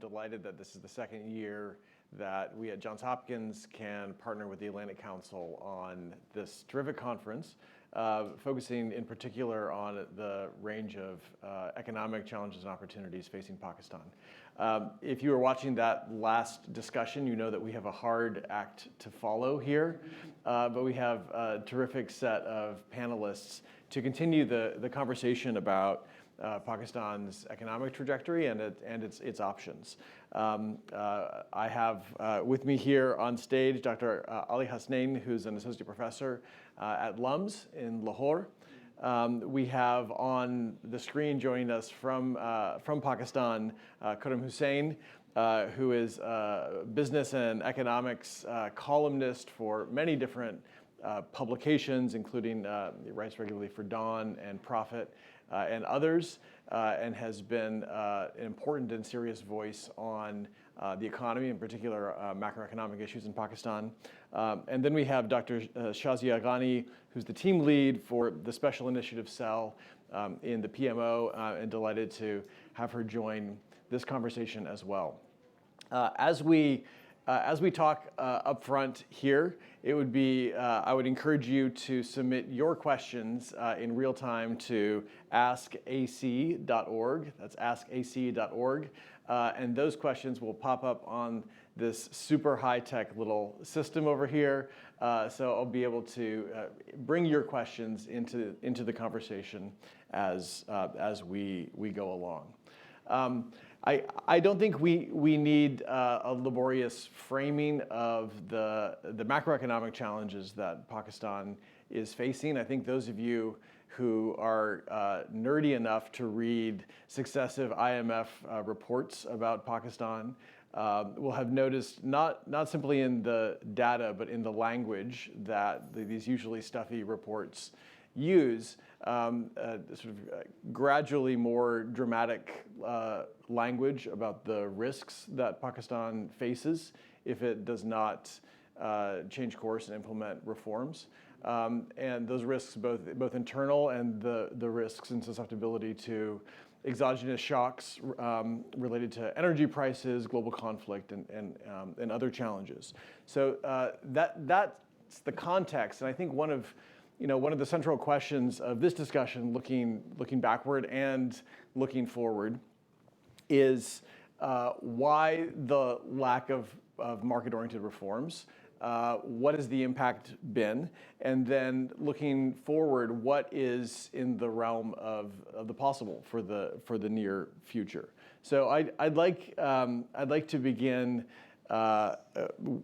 delighted that this is the second year that we at Johns Hopkins can partner with the Atlantic Council on this terrific conference, focusing in particular on the range of economic challenges and opportunities facing Pakistan. If you were watching that last discussion, you know that we have a hard act to follow here, but we have a terrific set of panelists to continue the conversation about Pakistan's economic trajectory and its options. I have with me here on stage Dr. Ali Hasanain, who's an associate professor at LUMS in Lahore. We have on the screen joining us from Pakistan, Khurram Husain, who is a business and economics columnist for many different publications, including he writes regularly for Dawn and Prophet and others, and has been an important and serious voice on the economy, in particular macroeconomic issues in Pakistan. And then we have Dr. Shazia Ghani, who's the team lead for the Special Initiative Cell in the PMO, and delighted to have her join this conversation as well. As we talk up front here, it would be, I would encourage you to submit your questions in real time to askac.org. That's askac.org. And those questions will pop up on this super high-tech little system over here. So I'll be able to bring your questions into the conversation as we go along. I don't think we need a laborious framing of the macroeconomic challenges that Pakistan is facing. I think those of you who are nerdy enough to read successive IMF reports about Pakistan will have noticed not simply in the data, but in the language that these usually stuffy reports use, sort of gradually more dramatic language about the risks that Pakistan faces if it does not change course and implement reforms. And those risks, both internal and the risks and susceptibility to exogenous shocks related to energy prices, global conflict, and other challenges. So that's the context, and I think one of the central questions of this discussion, looking backward and looking forward, is why the lack of market-oriented reforms? What has the impact been? And then looking forward, what is in the realm of the possible for the near future? So I'd like to begin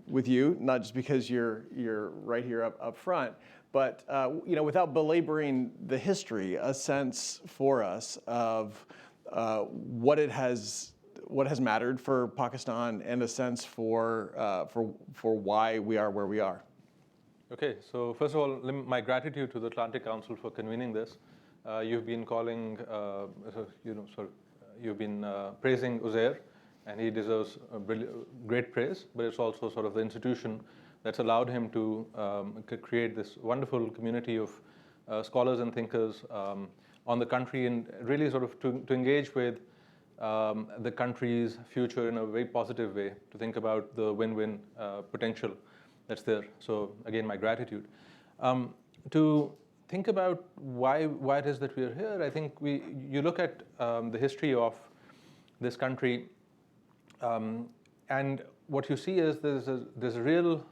with you, not just because you're right here up front, but without belaboring the history, a sense for us of what has mattered for Pakistan, and a sense for why we are where we are. Okay, so first of all, my gratitude to the Atlantic Council for convening this. You've been you've been praising Uzair, and he deserves great praise. But it's also sort of the institution that's allowed him to create this wonderful community of scholars and thinkers on the country, and really sort of to engage with the country's future in a very positive way, to think about the win-win potential that's there. So again, my gratitude. To think about why it is that we are here, I think you look at the history of this country, and what you see is there's a real,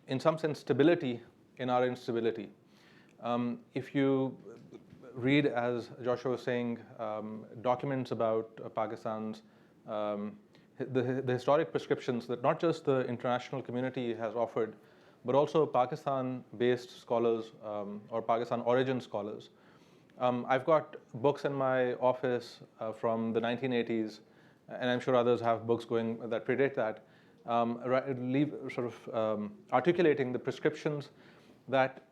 in some sense, stability in our instability. If you read, as Joshua was saying, documents about Pakistan's, the historic prescriptions that not just the international community has offered, but also Pakistan-based scholars or Pakistan origin scholars. I've got books in my office from the 1980s, and I'm sure others have books that predate that, articulating the prescriptions that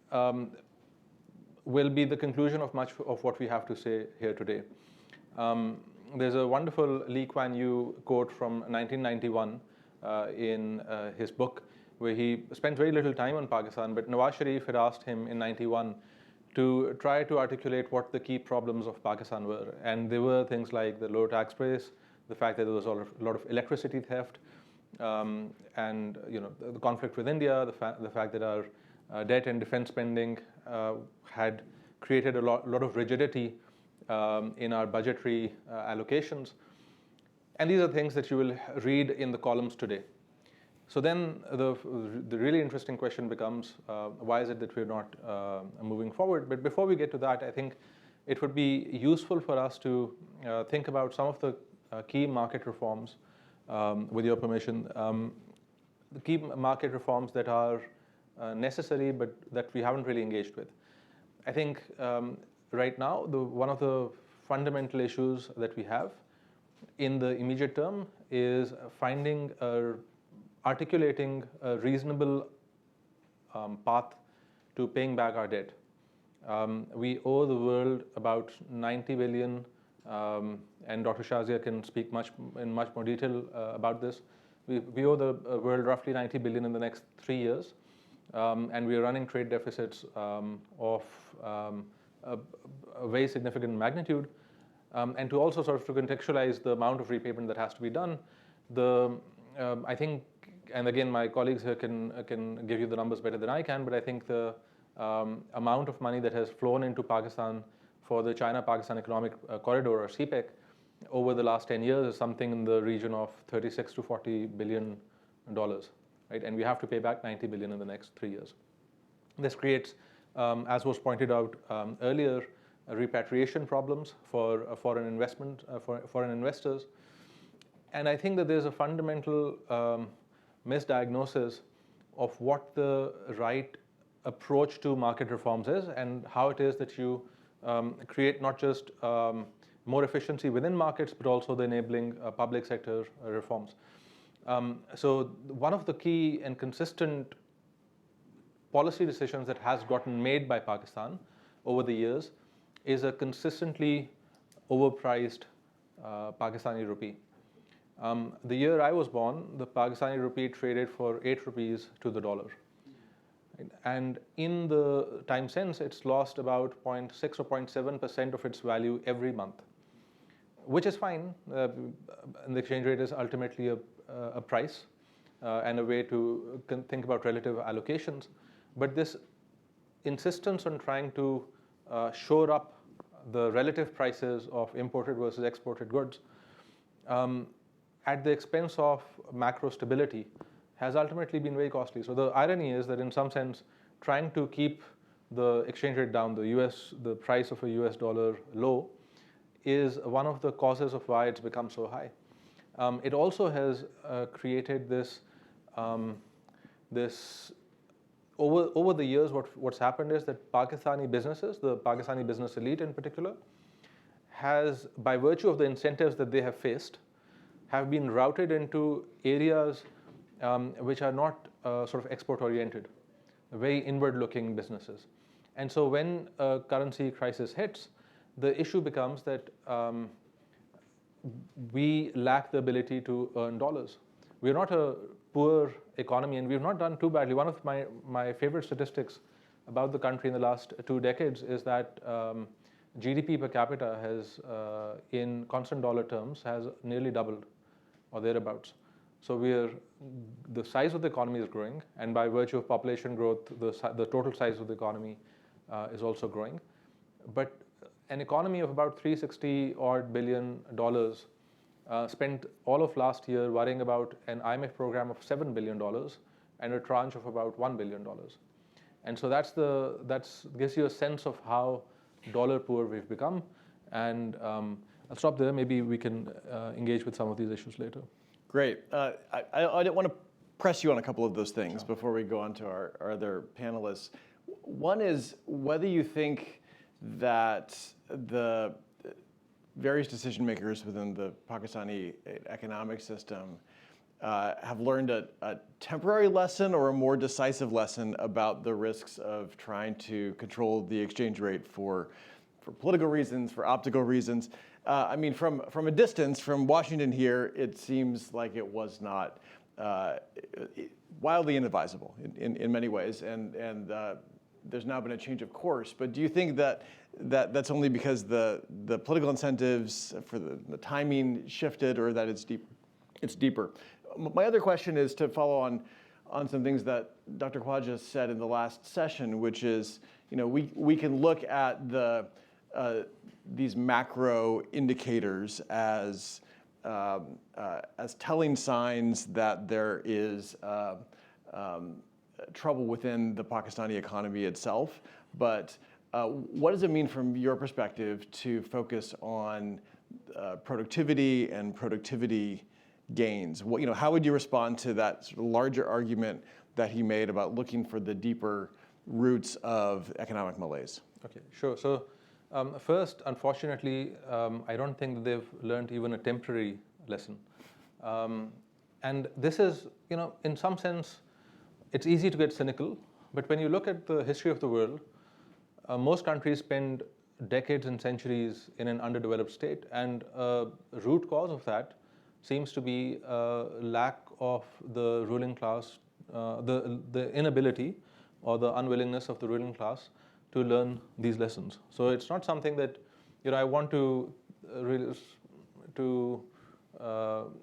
will be the conclusion of much of what we have to say here today. There's a wonderful Lee Kuan Yew quote from 1991 in his book, where he spent very little time on Pakistan, but Nawaz Sharif had asked him in 91 to try to articulate what the key problems of Pakistan were. And there were things like the low tax base, the fact that there was a lot of electricity theft, and the conflict with India, the fact that our debt and defense spending had created a lot of rigidity in our budgetary allocations. And these are things that you will read in the columns today. So then the really interesting question becomes, why is it that we're not moving forward? But before we get to that, I think it would be useful for us to think about some of the key market reforms, with your permission, the key market reforms that are necessary but that we haven't really engaged with. I think right now, one of the fundamental issues that we have in the immediate term is articulating a reasonable path to paying back our debt. We owe the world about 90 billion, and Dr. Shazia can speak in much more detail about this. We owe the world roughly 90 billion in the next 3 years, and we are running trade deficits of a very significant magnitude. And to also sort of to contextualize the amount of repayment that has to be done, I think, and again, my colleagues here can give you the numbers better than I can, but I think the amount of money that has flown into Pakistan for the China-Pakistan Economic Corridor, or CPEC, over the last 10 years is something in the region of $36 to $40 billion, right? And we have to pay back 90 billion in the next 3 years. This creates, as was pointed out earlier, repatriation problems for foreign investors. And I think that there's a fundamental misdiagnosis of what the right approach to market reforms is, and how it is that you create not just more efficiency within markets, but also the enabling public sector reforms. So one of the key and consistent policy decisions that has gotten made by Pakistan over the years is a consistently overpriced Pakistani rupee. The year I was born, the Pakistani rupee traded for 8 rupees to the dollar. And in the time since, it's lost about 0.6 or 0.7% of its value every month, which is fine. And the exchange rate is ultimately a price and a way to think about relative allocations. But this insistence on trying to shore up the relative prices of imported versus exported goods at the expense of macro stability has ultimately been very costly. So the irony is that in some sense, trying to keep the exchange rate down, the price of a US dollar low, is one of the causes of why it's become so high. It also has created this, over the years, what's happened is that Pakistani businesses, the Pakistani business elite in particular, has, by virtue of the incentives that they have faced, have been routed into areas which are not sort of export-oriented, very inward-looking businesses. And so when a currency crisis hits, the issue becomes that we lack the ability to earn dollars. We're not a poor economy, and we've not done too badly. One of my favorite statistics about the country in the last 2 decades is that GDP per capita has, in constant dollar terms, has nearly doubled or thereabouts. So the size of the economy is growing, and by virtue of population growth, the total size of the economy is also growing. But an economy of about $360 billion spent all of last year worrying about an IMF program of $7 billion and a tranche of about $1 billion. And so that gives you a sense of how dollar poor we've become. And I'll stop there. Maybe we can engage with some of these issues later. Great. I didn't want to press you on a couple of those things before we go on to our other panelists. One is whether you think that the various decision makers within the Pakistani economic system have learned a temporary lesson or a more decisive lesson about the risks of trying to control the exchange rate for political reasons, for optical reasons. I mean, from a distance, from Washington here, it seems like it was not wildly inadvisable in many ways. And there's now been a change of course. But do you think that that's only because the political incentives for the timing shifted, or that it's deeper? My other question is to follow on some things that Dr. Khwaja said in the last session, which is, we can look at these macro indicators as telling signs that there is trouble within the Pakistani economy itself. But what does it mean from your perspective to focus on productivity and productivity gains? How would you respond to that sort of larger argument that he made about looking for the deeper roots of economic malaise? Okay, sure. So first, unfortunately, I don't think that they've learned even a temporary lesson. And this is, in some sense, it's easy to get cynical, but when you look at the history of the world, most countries spend decades and centuries in an underdeveloped state, and a root cause of that seems to be lack of the ruling class, the inability or the unwillingness of the ruling class to learn these lessons. So it's not something that I want to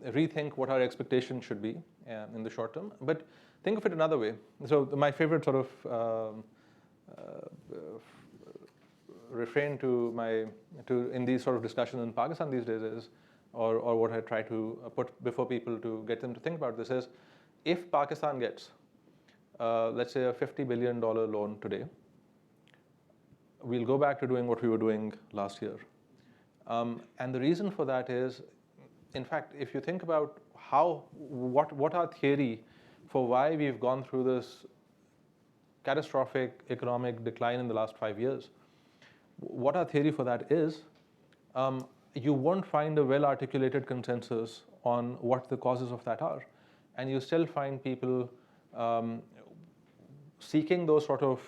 rethink what our expectations should be in the short term. But think of it another way. So my favorite sort of refrain in these sort of discussions in Pakistan these days is, or what I try to put before people to get them to think about this is, if Pakistan gets, let's say, a $50 billion loan today, we'll go back to doing what we were doing last year. And the reason for that is, in fact, if you think about what our theory for why we've gone through this catastrophic economic decline in the last 5 years, what our theory for that is, you won't find a well-articulated consensus on what the causes of that are. And you still find people seeking those sort of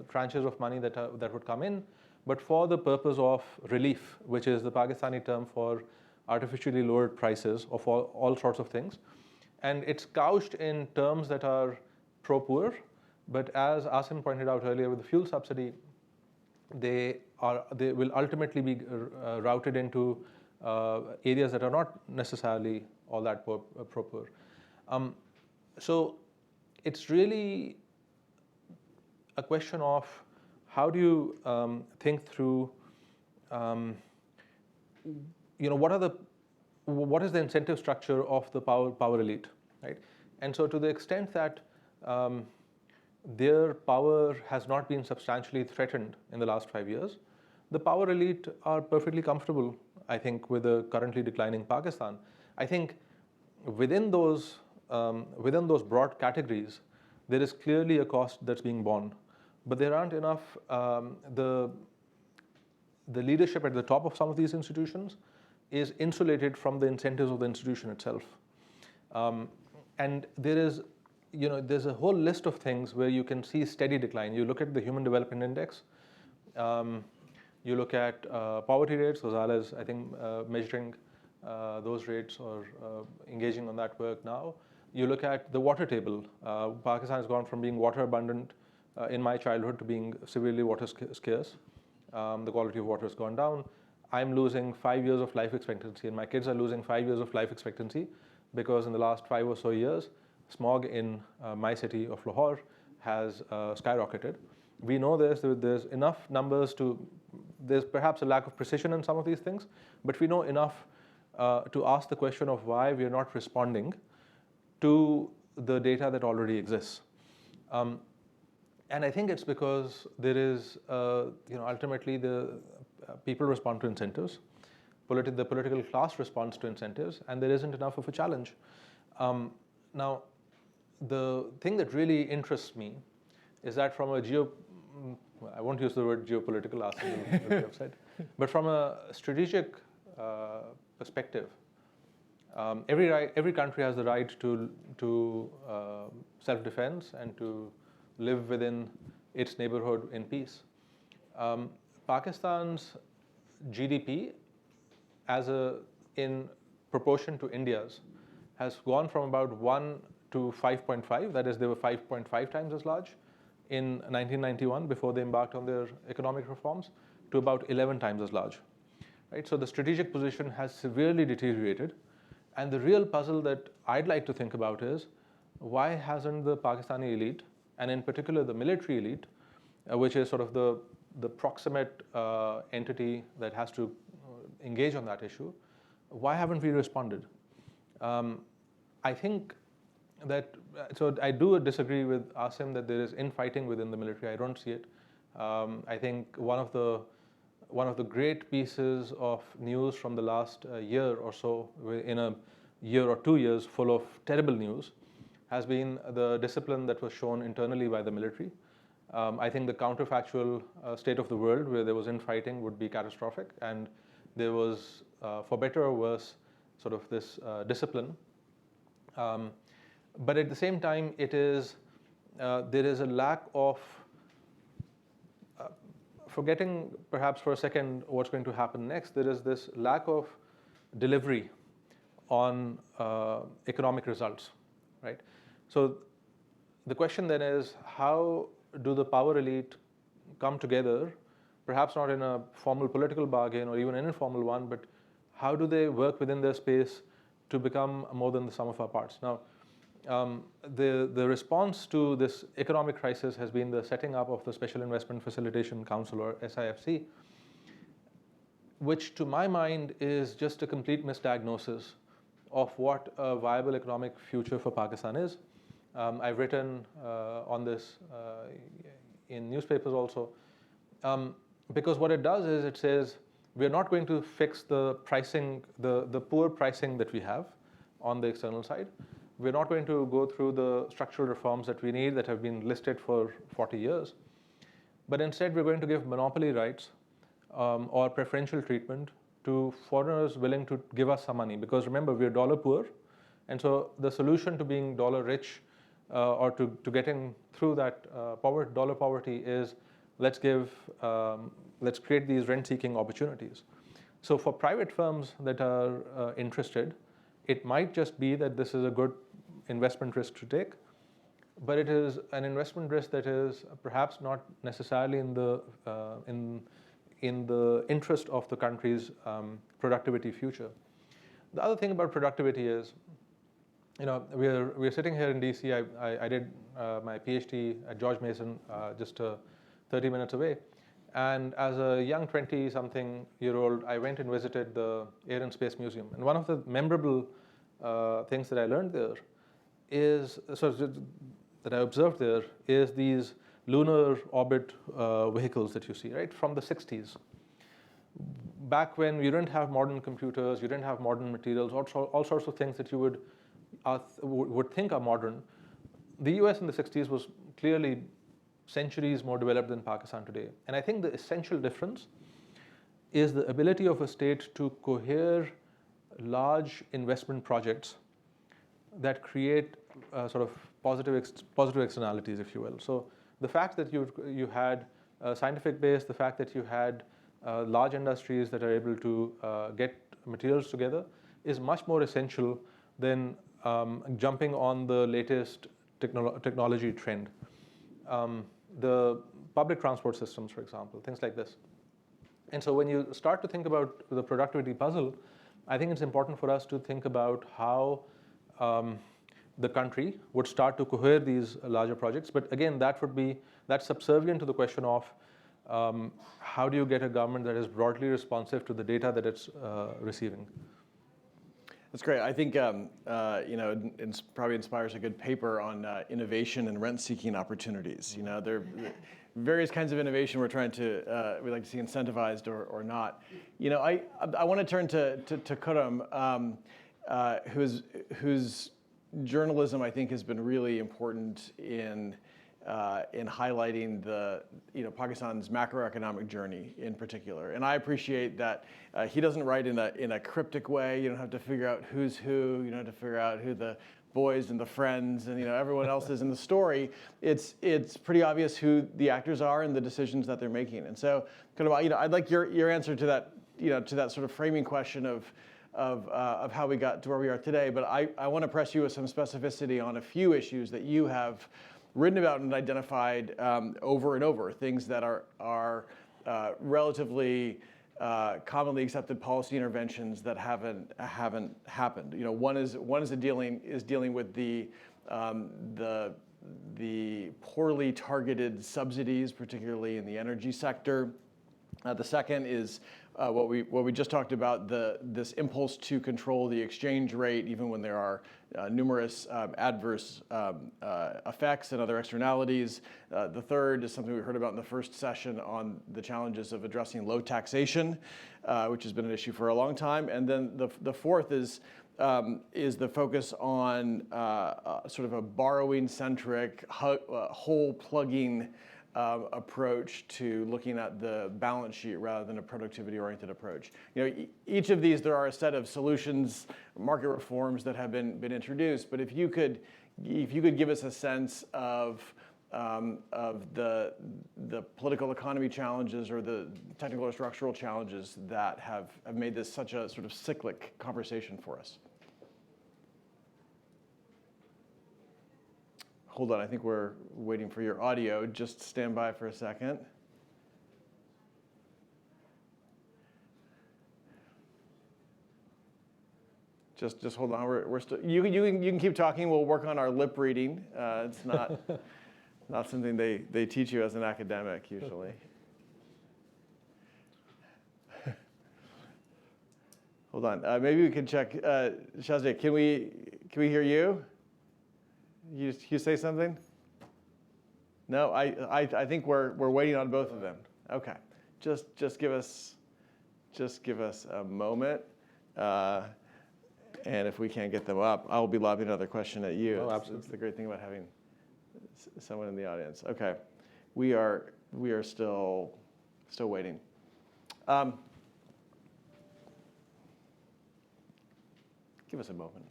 tranches of money that would come in, but for the purpose of relief, which is the Pakistani term for artificially lowered prices of all sorts of things. And it's couched in terms that are pro-poor, but as Asim pointed out earlier with the fuel subsidy, they will ultimately be routed into areas that are not necessarily all that pro-poor. So it's really a question of how do you think through, what is the incentive structure of the power elite, right? And so to the extent that their power has not been substantially threatened in the last 5 years, the power elite are perfectly comfortable, I think, with the currently declining Pakistan. I think within those broad categories, there is clearly a cost that's being borne, but there aren't enough. The leadership at the top of some of these institutions is insulated from the incentives of the institution itself, and there's a whole list of things where you can see steady decline. You look at the Human Development Index, you look at poverty rates. Ghazal is, I think, measuring those rates or engaging on that work now. You look at the water table. Pakistan has gone from being water abundant in my childhood to being severely water scarce. The quality of water has gone down. I'm losing 5 years of life expectancy, and my kids are losing 5 years of life expectancy because in the last 5 or so years, smog in my city of Lahore has skyrocketed. We know there's enough numbers there's perhaps a lack of precision in some of these things, but we know enough to ask the question of why we are not responding to the data that already exists. And I think it's because there is, ultimately the people respond to incentives, the political class responds to incentives, and there isn't enough of a challenge. Now, the thing that really interests me is that from I won't use the word geopolitical, Asim will be upset, but from a strategic perspective, every country has the right to self-defense and to live within its neighborhood in peace. Pakistan's GDP, in proportion to India's, has gone from about 1 to 5.5. That is, they were 5.5 times as large in 1991, before they embarked on their economic reforms, to about 11 times as large. Right? So the strategic position has severely deteriorated. And the real puzzle that I'd like to think about is, why hasn't the Pakistani elite, and in particular the military elite, which is sort of the proximate entity that has to engage on that issue, why haven't we responded? I think that, so I do disagree with Asim that there is infighting within the military. I don't see it. I think one of the great pieces of news from the last year or so, in a year or 2 years full of terrible news, has been the discipline that was shown internally by the military. I think the counterfactual state of the world where there was infighting would be catastrophic, and there was, for better or worse, sort of this discipline. But at the same time, there is a lack of, forgetting perhaps for a second what's going to happen next, there is this lack of delivery on economic results, right? So the question then is, how do the power elite come together, perhaps not in a formal political bargain or even an informal one, but how do they work within their space to become more than the sum of our parts? Now, the response to this economic crisis has been the setting up of the Special Investment Facilitation Council, or SIFC, which to my mind is just a complete misdiagnosis of what a viable economic future for Pakistan is. I've written on this in newspapers also, because what it does is it says we're not going to fix the pricing, the poor pricing that we have on the external side. We're not going to go through the structural reforms that we need that have been listed for 40 years. But instead, we're going to give monopoly rights or preferential treatment to foreigners willing to give us some money. Because remember, we're dollar poor. And so the solution to being dollar rich or to getting through that dollar poverty is let's create these rent-seeking opportunities. So for private firms that are interested, it might just be that this is a good investment risk to take, but it is an investment risk that is perhaps not necessarily in the interest of the country's productivity future. The other thing about productivity is, we're sitting here in DC. I did my PhD at George Mason, just 30 minutes away. And as a young 20-something-year-old, I went and visited the Air and Space Museum. And one of the memorable things that I learned there is, that I observed there, is these lunar orbit vehicles that you see, right, from the 60s. Back when you didn't have modern computers, you didn't have modern materials, all sorts of things that you would think are modern. The US in the 60s was clearly centuries more developed than Pakistan today. And I think the essential difference is the ability of a state to cohere large investment projects that create sort of positive externalities, if you will. So the fact that you had a scientific base, the fact that you had large industries that are able to get materials together is much more essential than jumping on the latest technology trend. The public transport systems, for example, things like this. And so when you start to think about the productivity puzzle, I think it's important for us to think about how the country would start to cohere these larger projects. But again, that's subservient to the question of how do you get a government that is broadly responsive to the data that it's receiving. That's great. I think it probably inspires a good paper on innovation and rent-seeking opportunities. There are various kinds of innovation we're trying to we like to see incentivized or not. I want to turn to Khurram, whose journalism I think has been really important in highlighting Pakistan's macroeconomic journey in particular. And I appreciate that he doesn't write in a cryptic way. You don't have to figure out who's who. You don't have to figure out who the boys and the friends and everyone else is in the story. It's pretty obvious who the actors are and the decisions that they're making. And so, I'd like your answer to that to that sort of framing question of how we got to where we are today. But I want to press you with some specificity on a few issues that you have written about and identified over and over, things that are relatively commonly accepted policy interventions that haven't happened. You know, one is dealing with the poorly targeted subsidies, particularly in the energy sector. The second is what we just talked about, this impulse to control the exchange rate, even when there are numerous adverse effects and other externalities. The third is something we heard about in the first session on the challenges of addressing low taxation, which has been an issue for a long time. And then the fourth is the focus on sort of a borrowing-centric, hole-plugging approach to looking at the balance sheet rather than a productivity-oriented approach. You know, each of these, there are a set of solutions, market reforms that have been introduced. But if you could give us a sense of the political economy challenges or the technical or structural challenges that have made this such a sort of cyclic conversation for us. Hold on, I think we're waiting for your audio. Just stand by for a second. Just hold on. We're still. You can keep talking. We'll work on our lip reading. It's not something they teach you as an academic usually. Hold on. Maybe we can check. Shazia, can we hear you? You say something? No, I think we're waiting on both of them. Okay, just give us a moment, and if we can't get them up, I'll be lobbing another question at you. Oh, absolutely. It's the great thing about having someone in the audience. Okay, we are still waiting. Give us a moment.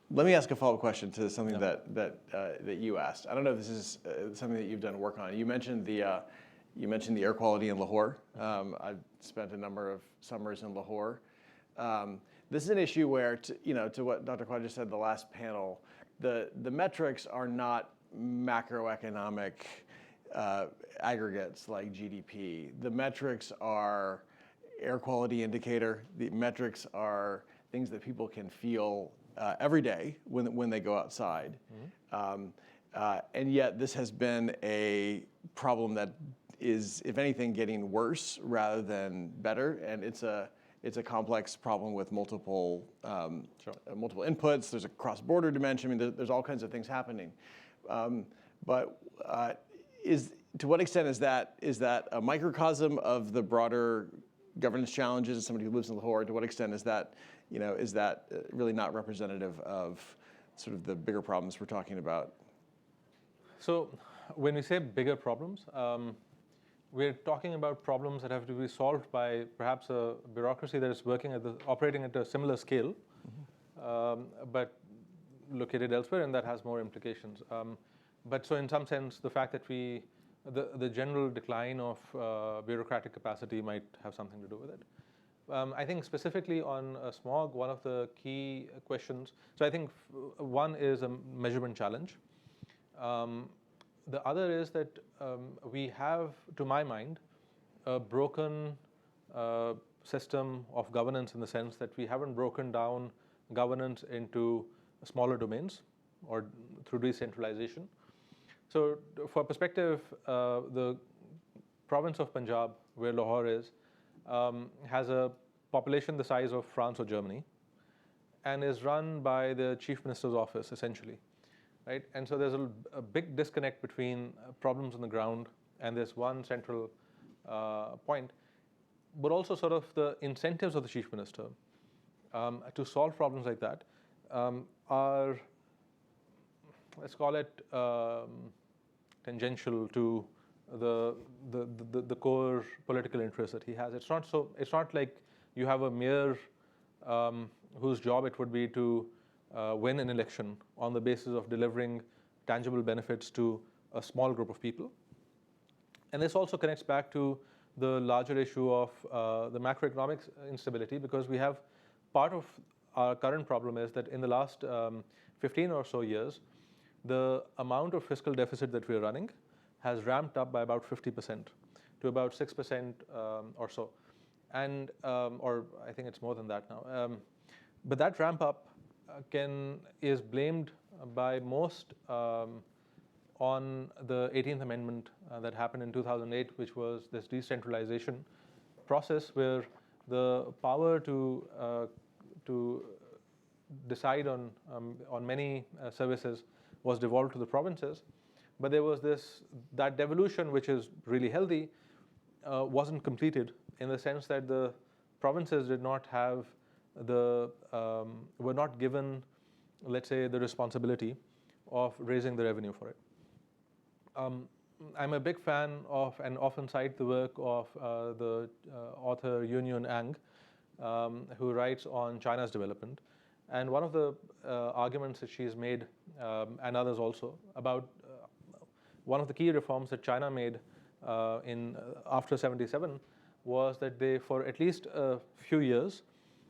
Let me ask a follow-up question to something that you asked. I don't know if this is something that you've done work on. You mentioned the air quality in Lahore. I've spent a number of summers in Lahore. This is an issue where, to what Dr. Quad just said, the last panel, the metrics are not macroeconomic aggregates like GDP. The metrics are air quality indicator. The metrics are things that people can feel every day when they go outside. Mm-hmm. And yet this has been a problem that is, if anything, getting worse rather than better. And it's a complex problem with multiple inputs. There's a cross-border dimension. I mean, there's all kinds of things happening. But to what extent is that a microcosm of the broader governance challenges as somebody who lives in Lahore? To what extent is that really not representative of sort of the bigger problems we're talking about? So when we say bigger problems, we're talking about problems that have to be solved by perhaps a bureaucracy that is operating at a similar scale, mm-hmm. But located elsewhere, and that has more implications. But so in some sense, the fact that the general decline of bureaucratic capacity might have something to do with it. I think specifically on smog, one of the key questions, so I think one is a measurement challenge. The other is that we have, to my mind, a broken system of governance in the sense that we haven't broken down governance into smaller domains or through decentralization. So for perspective, the province of Punjab, where Lahore is, has a population the size of France or Germany and is run by the chief minister's office, essentially. Right? And so there's a big disconnect between problems on the ground and this one central point, but also sort of the incentives of the chief minister to solve problems like that are, let's call it, tangential to the core political interest that he has. It's not like you have a mayor whose job it would be to win an election on the basis of delivering tangible benefits to a small group of people. And this also connects back to the larger issue of the macroeconomic instability, because we have part of our current problem is that in the last 15 or so years, the amount of fiscal deficit that we're running has ramped up by about 50% to about 6% or so. And, or I think it's more than that now. But that ramp up is blamed by most on the 18th Amendment that happened in 2008, which was this decentralization process where the power to decide on many services was devolved to the provinces. But there was that devolution, which is really healthy, wasn't completed in the sense that the provinces did not have were not given, let's say, the responsibility of raising the revenue for it. I'm a big fan of and often cite the work of the author Yunyun Ang, who writes on China's development. And one of the arguments that she's made, and others also, about one of the key reforms that China made after 77 was that they, for at least a few years,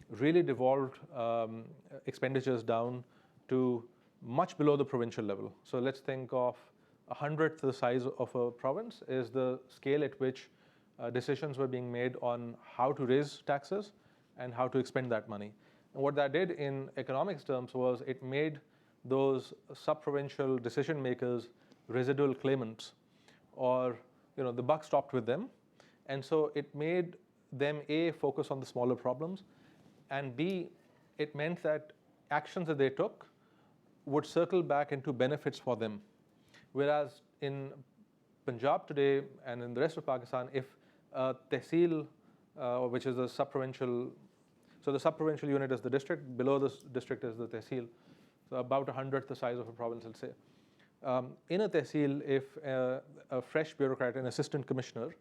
really devolved expenditures down to much below the provincial level. So let's think of 100th the size of a province is the scale at which decisions were being made on how to raise taxes and how to expend that money. And what that did in economics terms was it made those sub-provincial decision makers residual claimants, or the buck stopped with them. And so it made them A, focus on the smaller problems, and B, it meant that actions that they took would circle back into benefits for them. Whereas in Punjab today and in the rest of Pakistan, if tehsil, which is a sub-provincial, so the sub-provincial unit is the district, below this district is the tehsil, so about 100th the size of a province, let's say. In a tehsil, if a fresh bureaucrat, an assistant commissioner,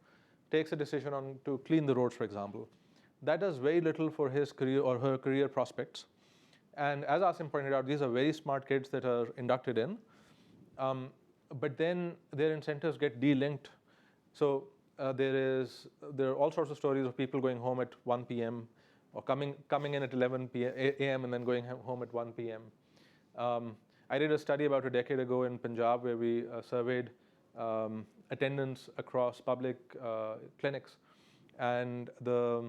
takes a decision to clean the roads, for example, that does very little for his career or her career prospects. And as Asim pointed out, these are very smart kids that are inducted in. But then their incentives get de-linked. So there are all sorts of stories of people going home at 1 p.m. or coming in at 11 a.m. and then going home at 1 p.m. I did a study about a decade ago in Punjab where we surveyed attendance across public clinics, and the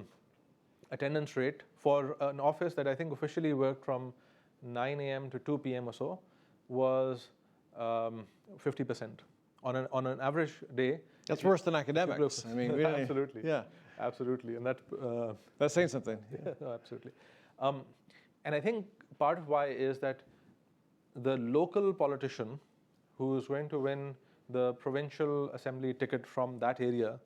attendance rate for an office that I think officially worked from 9 a.m. to 2 p.m. or so was 50%. On an average day. That's worse than academics. I mean, really, absolutely. Yeah. Absolutely. And that's saying something. Yeah, no, absolutely. And I think part of why is that the local politician who's going to win the provincial assembly ticket from that area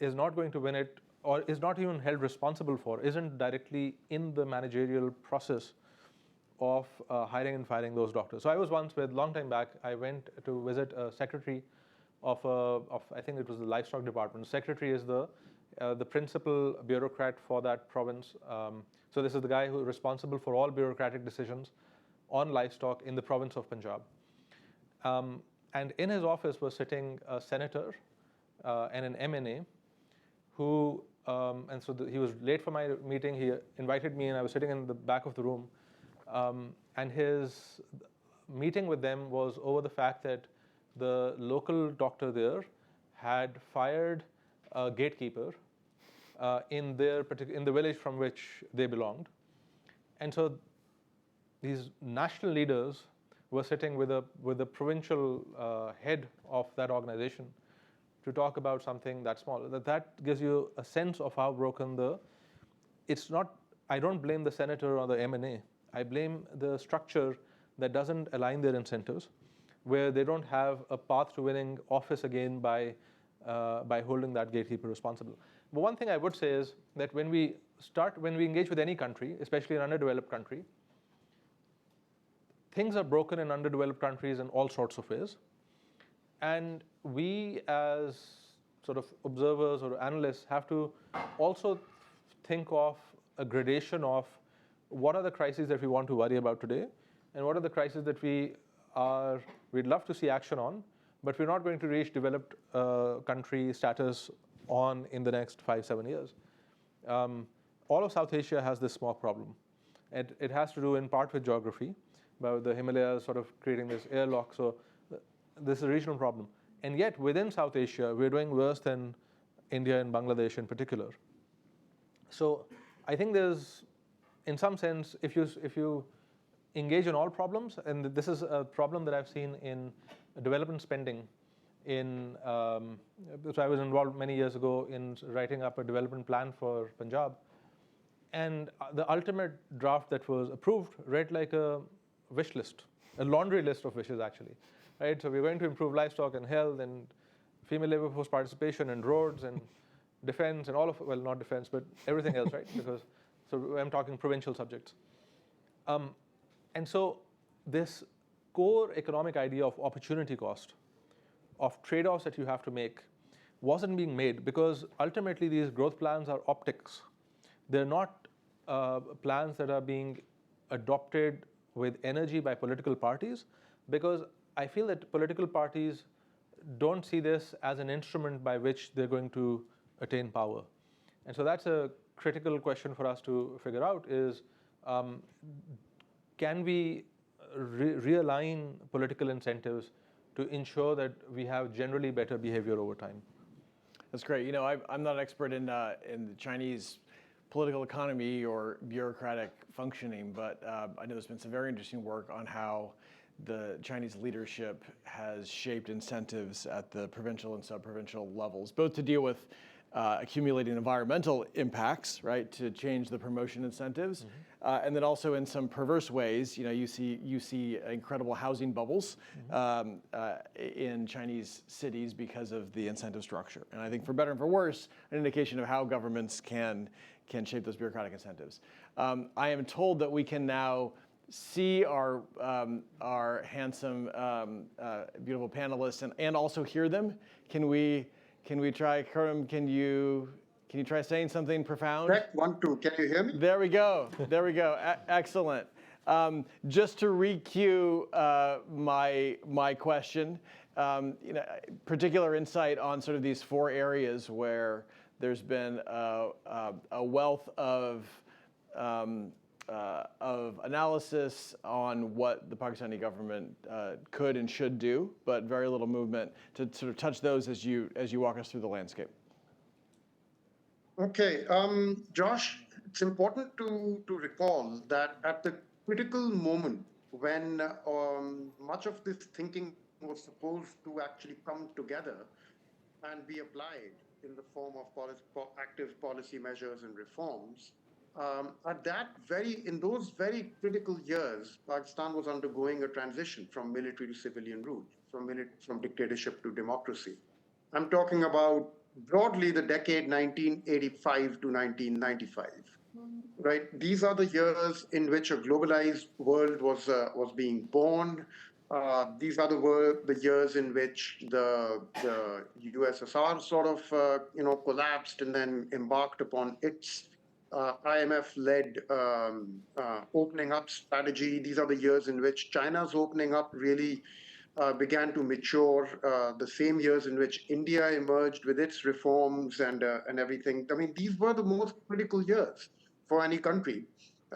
is not going to win it, or is not even held responsible for, isn't directly in the managerial process of hiring and firing those doctors. So I was once long time back, I went to visit a secretary of I think it was the livestock department. Secretary is the principal bureaucrat for that province. So this is the guy who is responsible for all bureaucratic decisions on livestock in the province of Punjab. And in his office was sitting a senator and an MNA who, and so he was late for my meeting. He invited me and I was sitting in the back of the room. And his meeting with them was over the fact that the local doctor there had fired a gatekeeper in the village from which they belonged. And so these national leaders were sitting with the provincial head of that organization to talk about something that small. That gives you a sense of how broken it's not, I don't blame the senator or the MNA. I blame the structure that doesn't align their incentives, where they don't have a path to winning office again by holding that gatekeeper responsible. But one thing I would say is that when we engage with any country, especially an underdeveloped country, things are broken in underdeveloped countries in all sorts of ways. And we as sort of observers or analysts have to also think of a gradation of what are the crises that we want to worry about today, and what are the crises that we'd love to see action on, but we're not going to reach developed country status on in the next 5-7 years. All of South Asia has this small problem. It has to do in part with geography, about the Himalayas sort of creating this airlock. So this is a regional problem. And yet within South Asia, we're doing worse than India and Bangladesh in particular. So I think there's, in some sense, if you engage in all problems, and this is a problem that I've seen in development spending. So I was involved many years ago in writing up a development plan for Punjab, and the ultimate draft that was approved read like a wish list, a laundry list of wishes actually, right? So we're going to improve livestock and health and female labor force participation and roads and defense and all of, well, not defense, but everything else, right? Because, so I'm talking provincial subjects. And so this core economic idea of opportunity cost, of trade-offs that you have to make, wasn't being made because ultimately these growth plans are optics. They're not plans that are being adopted with energy by political parties, because I feel that political parties don't see this as an instrument by which they're going to attain power. And so that's a critical question for us to figure out is, can we realign political incentives to ensure that we have generally better behavior over time? That's great. You know, I'm not an expert in the Chinese political economy or bureaucratic functioning, but I know there's been some very interesting work on how the Chinese leadership has shaped incentives at the provincial and sub-provincial levels, both to deal with accumulating environmental impacts, right, to change the promotion incentives, and then also in some perverse ways, you know, you see incredible housing bubbles in Chinese cities because of the incentive structure. And I think for better and for worse, an indication of how governments can shape those bureaucratic incentives. I am told that we can now see our handsome, beautiful panelists and also hear them. Can we try, Khurram, can you try saying something profound? Check 1, 2. Can you hear me? There we go. There we go. Excellent. Just to re-cue my question, you know, particular insight on sort of these 4 areas where there's been a wealth of analysis on what the Pakistani government could and should do, but very little movement to sort of touch those as you walk us through the landscape. Okay, Josh, it's important to recall that at the critical moment when much of this thinking was supposed to actually come together and be applied in the form of active policy measures and reforms, in those very critical years, Pakistan was undergoing a transition from military to civilian rule, from dictatorship to democracy. I'm talking about broadly the decade 1985 to 1995. Right? These are the years in which a globalized world was being born. These are the years in which the USSR sort of collapsed and then embarked upon its IMF-led opening up strategy. These are the years in which China's opening up really began to mature. The same years in which India emerged with its reforms and everything. I mean, these were the most critical years for any country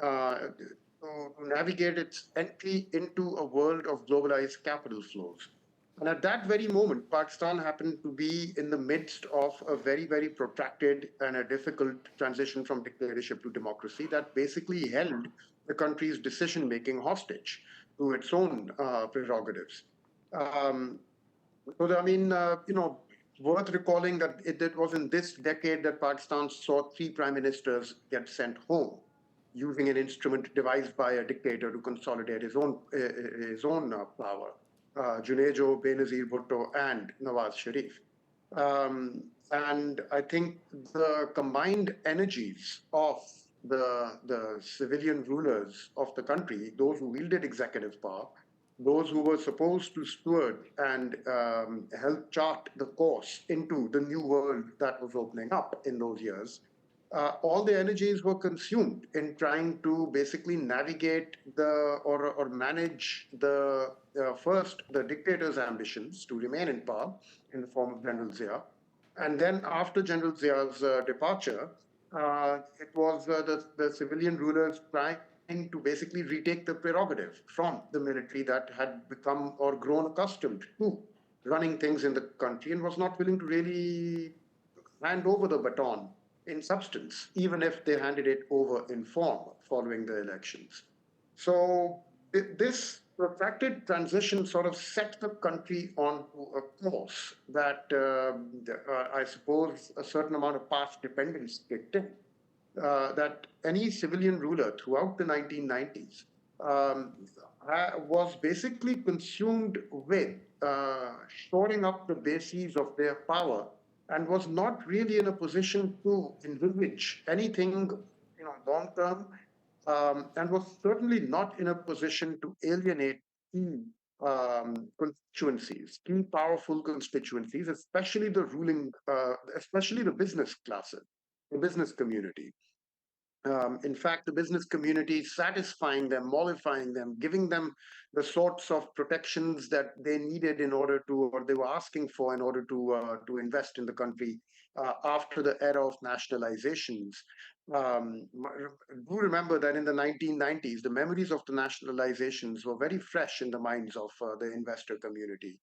to navigate its entry into a world of globalized capital flows. And at that very moment, Pakistan happened to be in the midst of a very, very protracted and a difficult transition from dictatorship to democracy that basically held the country's decision-making hostage to its own prerogatives. So, I mean, worth recalling that it was in this decade that Pakistan saw 3 prime ministers get sent home, using an instrument devised by a dictator to consolidate his own power. Junejo, Benazir Bhutto, and Nawaz Sharif. And I think the combined energies of the civilian rulers of the country, those who wielded executive power, those who were supposed to steward and help chart the course into the new world that was opening up in those years, all the energies were consumed in trying to basically navigate or manage first the dictator's ambitions to remain in power in the form of General Zia. And then after General Zia's departure, it was the civilian rulers to basically retake the prerogative from the military that had become or grown accustomed to running things in the country and was not willing to really hand over the baton in substance, even if they handed it over in form following the elections. So this protracted transition sort of set the country onto a course that I suppose a certain amount of past dependence kicked in. That any civilian ruler throughout the 1990s um, was basically consumed with shoring up the bases of their power and was not really in a position to envisage anything, long term, and was certainly not in a position to alienate key constituencies, key powerful constituencies, especially the ruling, especially the business classes, the business community. In fact, the business community satisfying them, mollifying them, giving them the sorts of protections that they needed in order to, or they were asking for in order to invest in the country after the era of nationalizations. Do remember that in the 1990s, the memories of the nationalizations were very fresh in the minds of the investor community.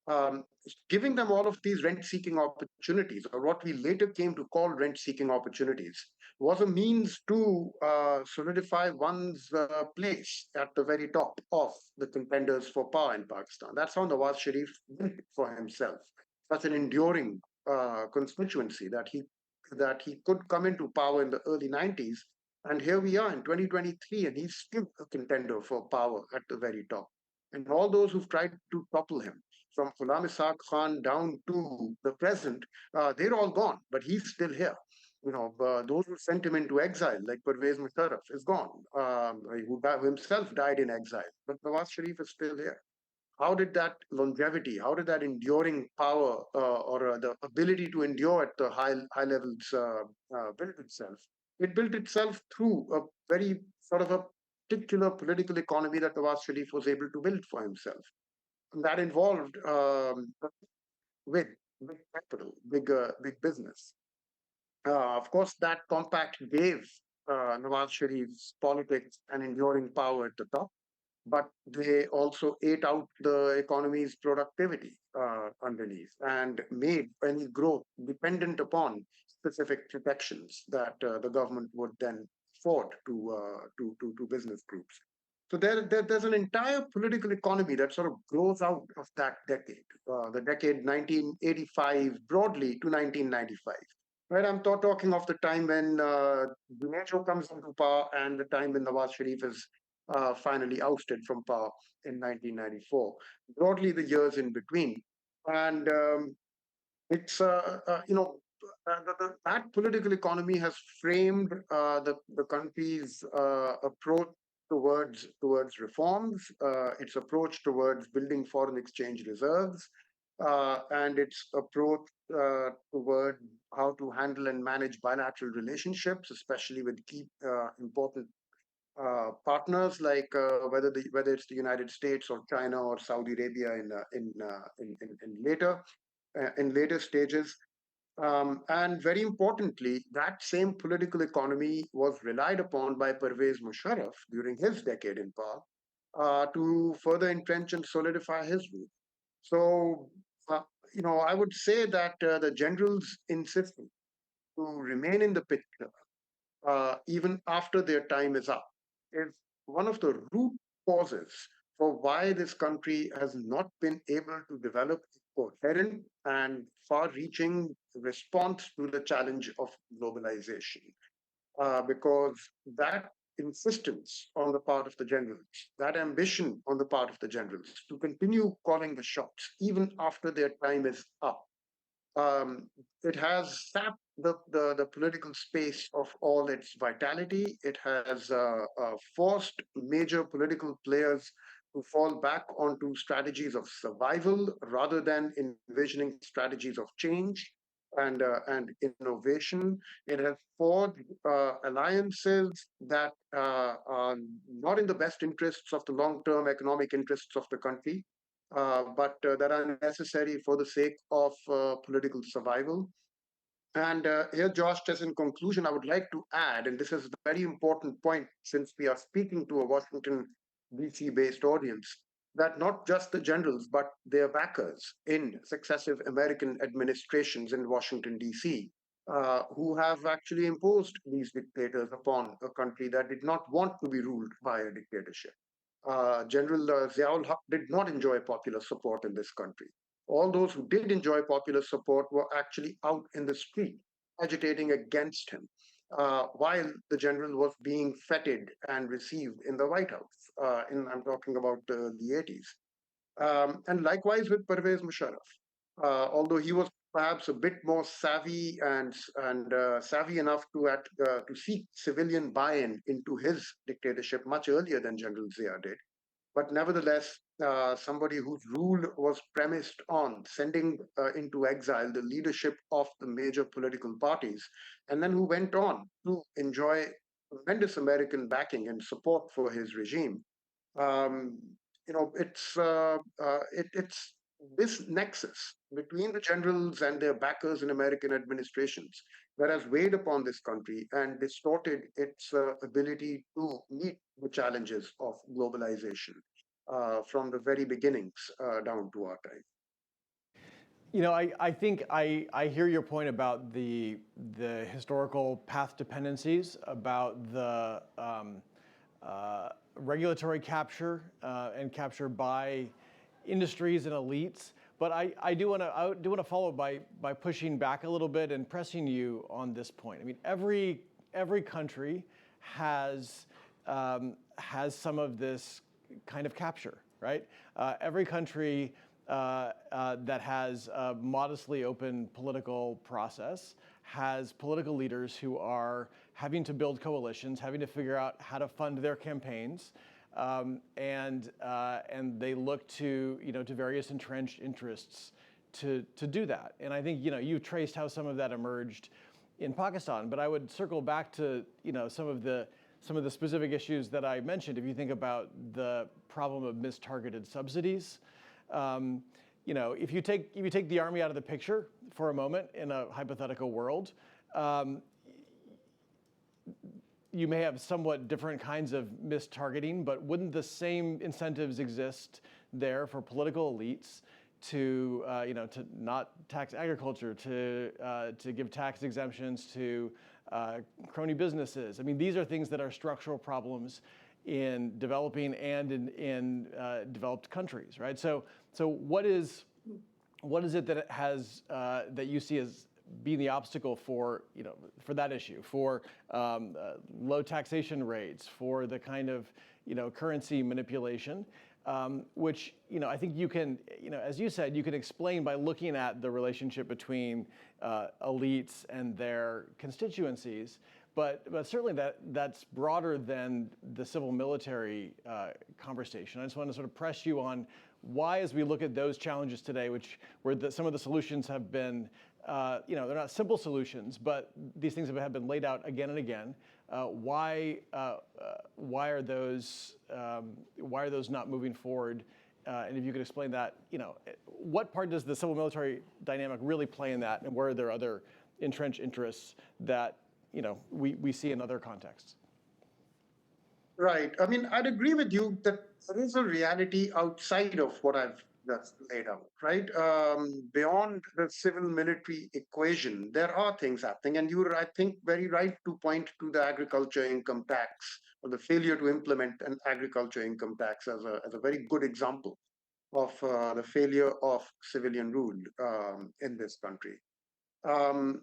um, Giving them all of these rent seeking opportunities, or what we later came to call rent seeking opportunities, was a means to solidify one's place at the very top of the contenders for power in Pakistan. That's how Nawaz Sharif built it for himself, such an enduring constituency that he could come into power in the early 90s. And here we are in 2023, and he's still a contender for power at the very top. And all those who've tried to topple him, from Ghulam Ishaq Khan down to the present, they're all gone, but he's still here. Those who sent him into exile, like Pervez Musharraf, is gone, who himself died in exile, but Nawaz Sharif is still here. How did that longevity, how did that enduring power or the ability to endure at the high levels build itself? It built itself through a very sort of a particular political economy that Nawaz Sharif was able to build for himself. And that involved with big capital, big business. Of course, that compact gave Nawaz Sharif's politics an enduring power at the top, but they also ate out the economy's productivity underneath and made any growth dependent upon specific protections that the government would then afford to business groups. So there's an entire political economy that sort of grows out of that decade, the decade 1985 broadly to 1995. Right, I'm talking of the time when Junaid comes into power and the time when Nawaz Sharif is finally ousted from power in 1994. Broadly, the years in between, and it's that political economy has framed the country's approach towards reforms, its approach towards building foreign exchange reserves, and its approach toward how to handle and manage bilateral relationships, especially with key important partners like whether it's the United States or China or Saudi Arabia in later stages. And very importantly, that same political economy was relied upon by Pervez Musharraf during his decade in power to further entrench and solidify his rule. So, I would say that the generals insisted to remain in the picture even after their time is up, is one of the root causes for why this country has not been able to develop a coherent and far reaching response to the challenge of globalization. Because that insistence on the part of the generals, that ambition on the part of the generals to continue calling the shots even after their time is up, um, it has sapped the political space of all its vitality. It has forced major political players to fall back onto strategies of survival rather than envisioning strategies of change and innovation. It has forged alliances that are not in the best interests of the long-term economic interests of the country, but that are necessary for the sake of political survival. And here, Josh, just in conclusion, I would like to add, and this is a very important point since we are speaking to a Washington, D.C. based audience, that not just the generals, but their backers in successive American administrations in Washington, D.C., who have actually imposed these dictators upon a country that did not want to be ruled by a dictatorship. General Ziaul Haq did not enjoy popular support in this country. All those who did enjoy popular support were actually out in the street agitating against him, while the general was being feted and received in the White House. I'm talking about the 80s. And likewise with Pervez Musharraf. Although he was perhaps a bit more savvy and savvy enough to seek civilian buy-in into his dictatorship much earlier than General Zia did, but nevertheless, somebody whose rule was premised on sending into exile the leadership of the major political parties, and then who went on to enjoy tremendous American backing and support for his regime. Um, it's this nexus between the generals and their backers in American administrations that has weighed upon this country and distorted its ability to meet the challenges of globalization from the very beginnings down to our time. I think I hear your point about the historical path dependencies, about the regulatory capture and capture by industries and elites. But I do want to follow by pushing back a little bit and pressing you on this point. I mean, every country has some of this kind of capture, right? Every country that has a modestly open political process has political leaders who are having to build coalitions, having to figure out how to fund their campaigns, and they look to to various entrenched interests to do that. And I think you traced how some of that emerged in Pakistan, but I would circle back to some of the specific issues that I mentioned. If you think about the problem of mistargeted subsidies. If you take the army out of the picture for a moment in a hypothetical world, you may have somewhat different kinds of mistargeting, but wouldn't the same incentives exist there for political elites to to not tax agriculture, to give tax exemptions to crony businesses? I mean, these are things that are structural problems in developing and in developed countries, right? So what is it that it has that you see as being the obstacle for for that issue, for low taxation rates, for the kind of currency manipulation, which I think you can as you said, you can explain by looking at the relationship between elites and their constituencies. But certainly that's broader than the civil military conversation. I just want to sort of press you on why, as we look at those challenges today, where some of the solutions have been, they're not simple solutions, but these things have been laid out again and again. Why are those not moving forward? And if you could explain that, what part does the civil military dynamic really play in that, and where are there other entrenched interests that we see in other contexts? Right. I mean, I'd agree with you that there is a reality outside of what I've just laid out, right? Beyond the civil military equation, there are things happening. And you were, I think, very right to point to the agriculture income tax, or the failure to implement an agriculture income tax as a very good example of the failure of civilian rule in this country. Um,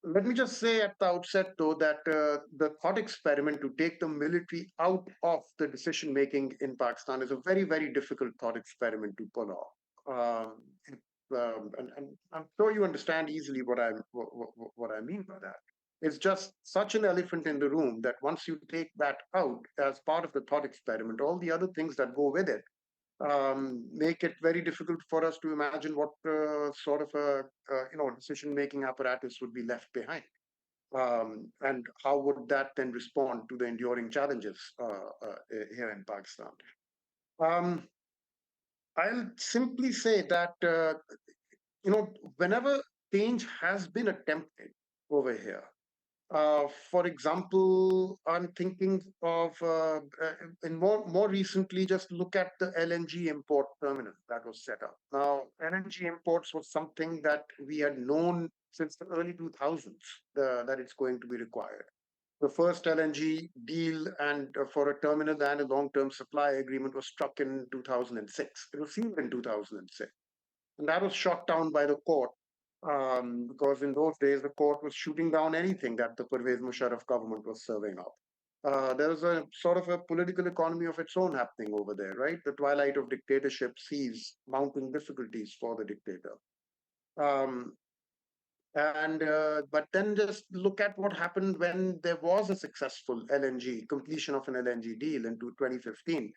Let me just say at the outset, though, that the thought experiment to take the military out of the decision making in Pakistan is a very, very difficult thought experiment to pull off. And I'm sure you understand easily what I mean by that. It's just such an elephant in the room that once you take that out as part of the thought experiment, all the other things that go with it make it very difficult for us to imagine what sort of a decision-making apparatus would be left behind, and how would that then respond to the enduring challenges here in Pakistan. Um, I'll simply say that whenever change has been attempted, over here. For example, I'm thinking of, and more recently, just look at the LNG import terminal that was set up. Now, LNG imports was something that we had known since the early 2000s that it's going to be required. The first LNG deal and for a terminal and a long-term supply agreement was struck in 2006. It was sealed in 2006. And that was shot down by the court because in those days the court was shooting down anything that the Pervez Musharraf government was serving up. There was a sort of a political economy of its own happening over there, right? The twilight of dictatorship sees mounting difficulties for the dictator. Um, but then just look at what happened when there was a successful LNG completion of an LNG deal in 2015.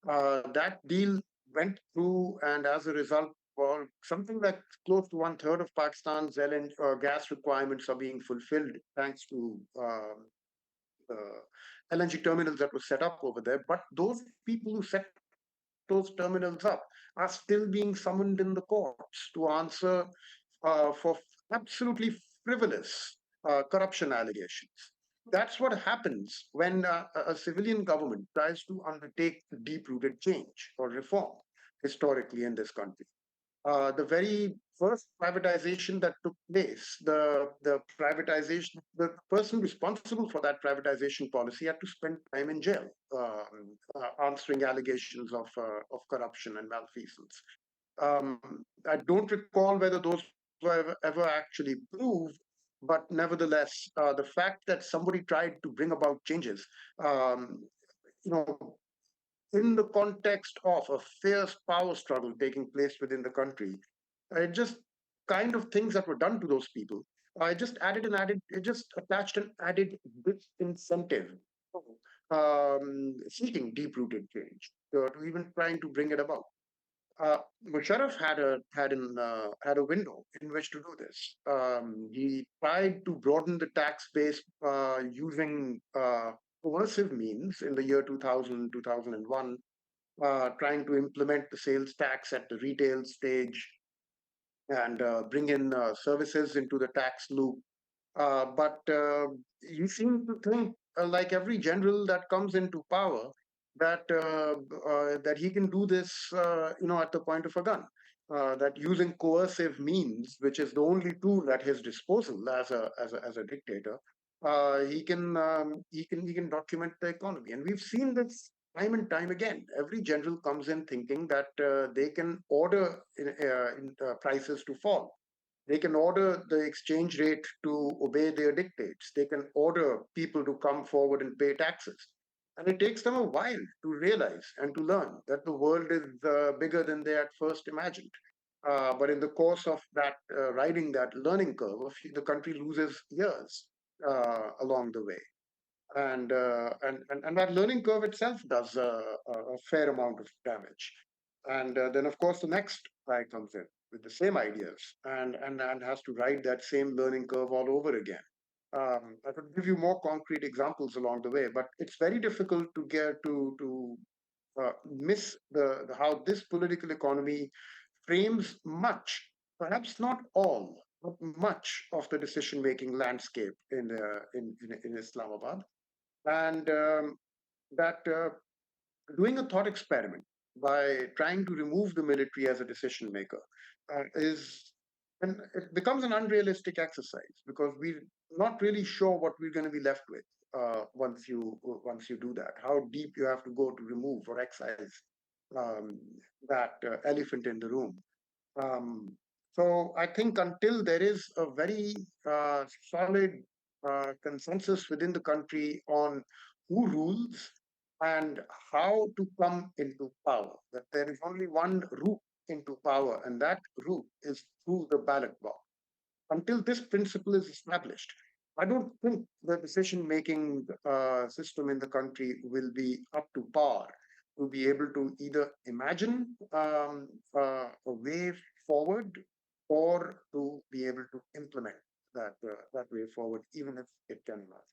That deal went through, and as a result, well, something like close to 1/3 of Pakistan's LNG gas requirements are being fulfilled thanks to LNG terminals that were set up over there. But those people who set those terminals up are still being summoned in the courts to answer for absolutely frivolous corruption allegations. That's what happens when a civilian government tries to undertake deep-rooted change or reform historically in this country. The very first privatization that took place, the privatization, the person responsible for that privatization policy had to spend time in jail, answering allegations of corruption and malfeasance. I don't recall whether those were ever actually proved, but nevertheless, the fact that somebody tried to bring about changes, you know, in the context of a fierce power struggle taking place within the country, it just kind of things that were done to those people. I just it just attached an added disincentive seeking deep-rooted change to even trying to bring it about. Musharraf had a window in which to do this. He tried to broaden the tax base using coercive means in the year 2000, 2001, trying to implement the sales tax at the retail stage and bring in services into the tax loop. But you seem to think, like every general that comes into power, that he can do this, at the point of a gun. That using coercive means, which is the only tool at his disposal as a dictator, he can document the economy, and we've seen this time and time again. Every general comes in thinking that they can order prices to fall. They can order the exchange rate to obey their dictates. They can order people to come forward and pay taxes. And it takes them a while to realize and to learn that the world is bigger than they at first imagined. But in the course of that riding that learning curve, the country loses years along the way. And that learning curve itself does a fair amount of damage. And then, of course, the next guy comes in with the same ideas and has to ride that same learning curve all over again. I could give you more concrete examples along the way, but it's very difficult to get to miss the how this political economy frames much, perhaps not all, but much of the decision-making landscape in Islamabad, and that doing a thought experiment by trying to remove the military as a decision maker is, and it becomes an unrealistic exercise because we're not really sure what we're going to be left with once you do that. How deep you have to go to remove or excise um, that elephant in the room. Um, so I think until there is a very solid consensus within the country on who rules and how to come into power, that there is only one route into power, and that route is through the ballot box. Until this principle is established, I don't think the decision-making system in the country will be up to par to be able to either imagine a way forward or to be able to implement that way forward, even if it can last.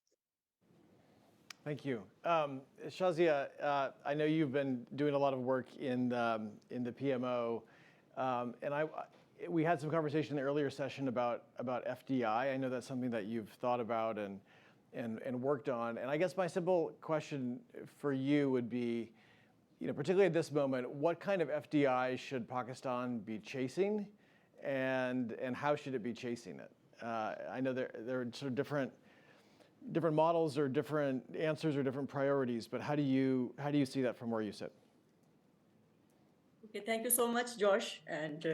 Thank you. Shazia, I know you've been doing a lot of work in the PMO, and we had some conversation in the earlier session about FDI. I know that's something that you've thought about and worked on. And I guess my simple question for you would be, particularly at this moment, what kind of FDI should Pakistan be chasing, and how should it be chasing it? I know there are sort of different models or different answers or different priorities, but how do you see that from where you sit? Okay, thank you so much, Josh, and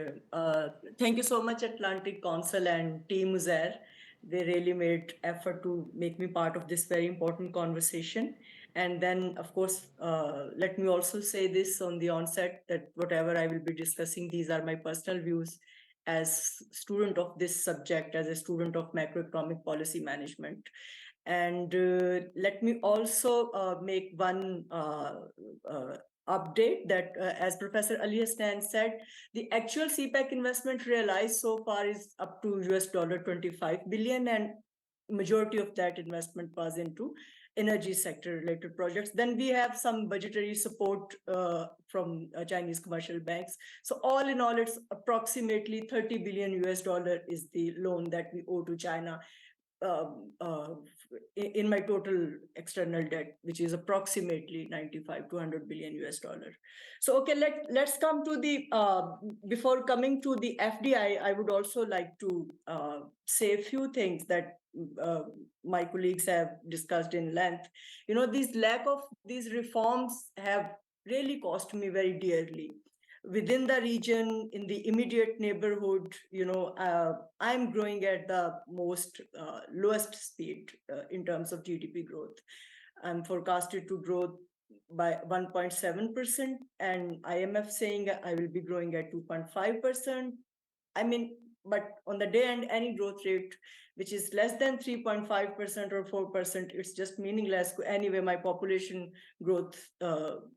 thank you so much, Atlantic Council and Team Uzair. They really made effort to make me part of this very important conversation. And then, of course, let me also say this on the onset, that whatever I will be discussing, these are my personal views as student of this subject, as a student of macroeconomic policy management. And let me also make one update that, as Professor Ali Hasanain said, the actual CPEC investment realized so far is up to $25 billion, and majority of that investment was into energy sector related projects. Then we have some budgetary support from Chinese commercial banks. So all in all, it's approximately $30 billion is the loan that we owe to China in my total external debt, which is approximately 95 to 100 billion US dollar. So, okay, let's come to the, before coming to the FDI, I would also like to say a few things that my colleagues have discussed in length. These lack of these reforms have really cost me very dearly. Within the region, in the immediate neighborhood, I'm growing at the most lowest speed in terms of GDP growth. I'm forecasted to grow by 1.7%, and IMF saying I will be growing at 2.5%. I mean, but on the day end, any growth rate which is less than 3.5% or 4%, it's just meaningless. Anyway, my population growth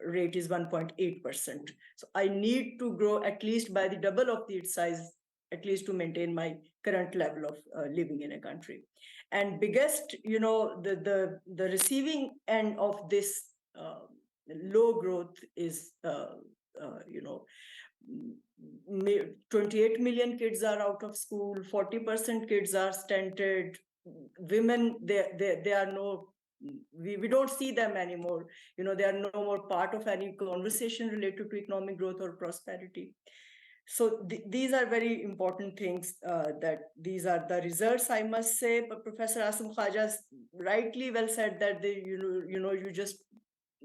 rate is 1.8%. So I need to grow at least by the double of its size, at least to maintain my current level of living in a country. And biggest, the receiving end of this low growth is, 28 million kids are out of school, 40% kids are stunted, women, they are no, we don't see them anymore. They are no more part of any conversation related to economic growth or prosperity. So these are very important things, that these are the results, I must say. But Professor Asim Khwaja rightly well said that you just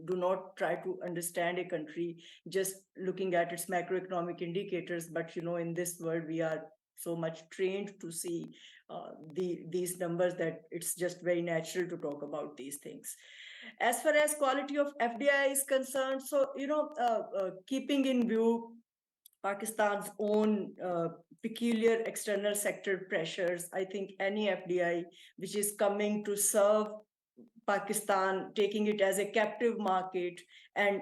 do not try to understand a country just looking at its macroeconomic indicators. But in this world, we are so much trained to see these numbers that it's just very natural to talk about these things. As far as quality of FDI is concerned, so keeping in view Pakistan's own peculiar external sector pressures, I think any FDI which is coming to serve Pakistan, taking it as a captive market, and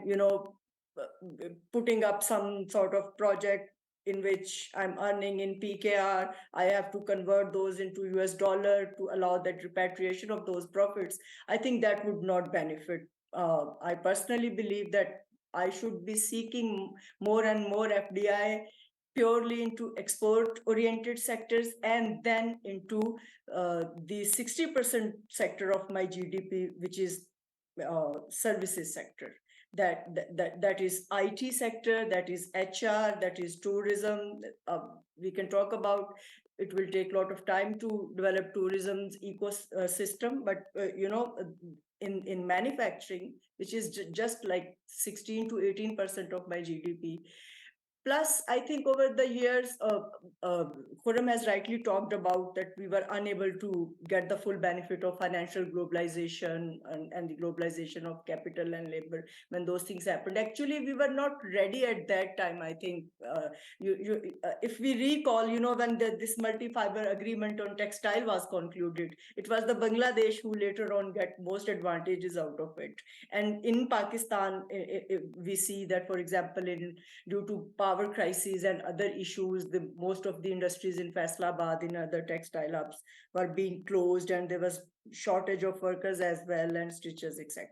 putting up some sort of project in which I'm earning in PKR, I have to convert those into US dollar to allow that repatriation of those profits. I think that would not benefit. I personally believe that I should be seeking more and more FDI purely into export-oriented sectors, and then into the 60% sector of my GDP, which is services sector. That is IT sector, that is HR, that is tourism. We can talk about. It will take a lot of time to develop tourism's ecosystem, but in manufacturing, which is just like 16 to 18% of my GDP. Plus, I think over the years, Khurram has rightly talked about that we were unable to get the full benefit of financial globalization and the globalization of capital and labor when those things happened. Actually, we were not ready at that time, I think. If we recall, when this multi-fiber agreement on textile was concluded, it was the Bangladesh who later on get most advantages out of it. And in Pakistan, we see that, for example, due to power crises and other issues, most of the industries in Faisalabad, in other textile hubs, were being closed, and there was shortage of workers as well, and stitches, etc.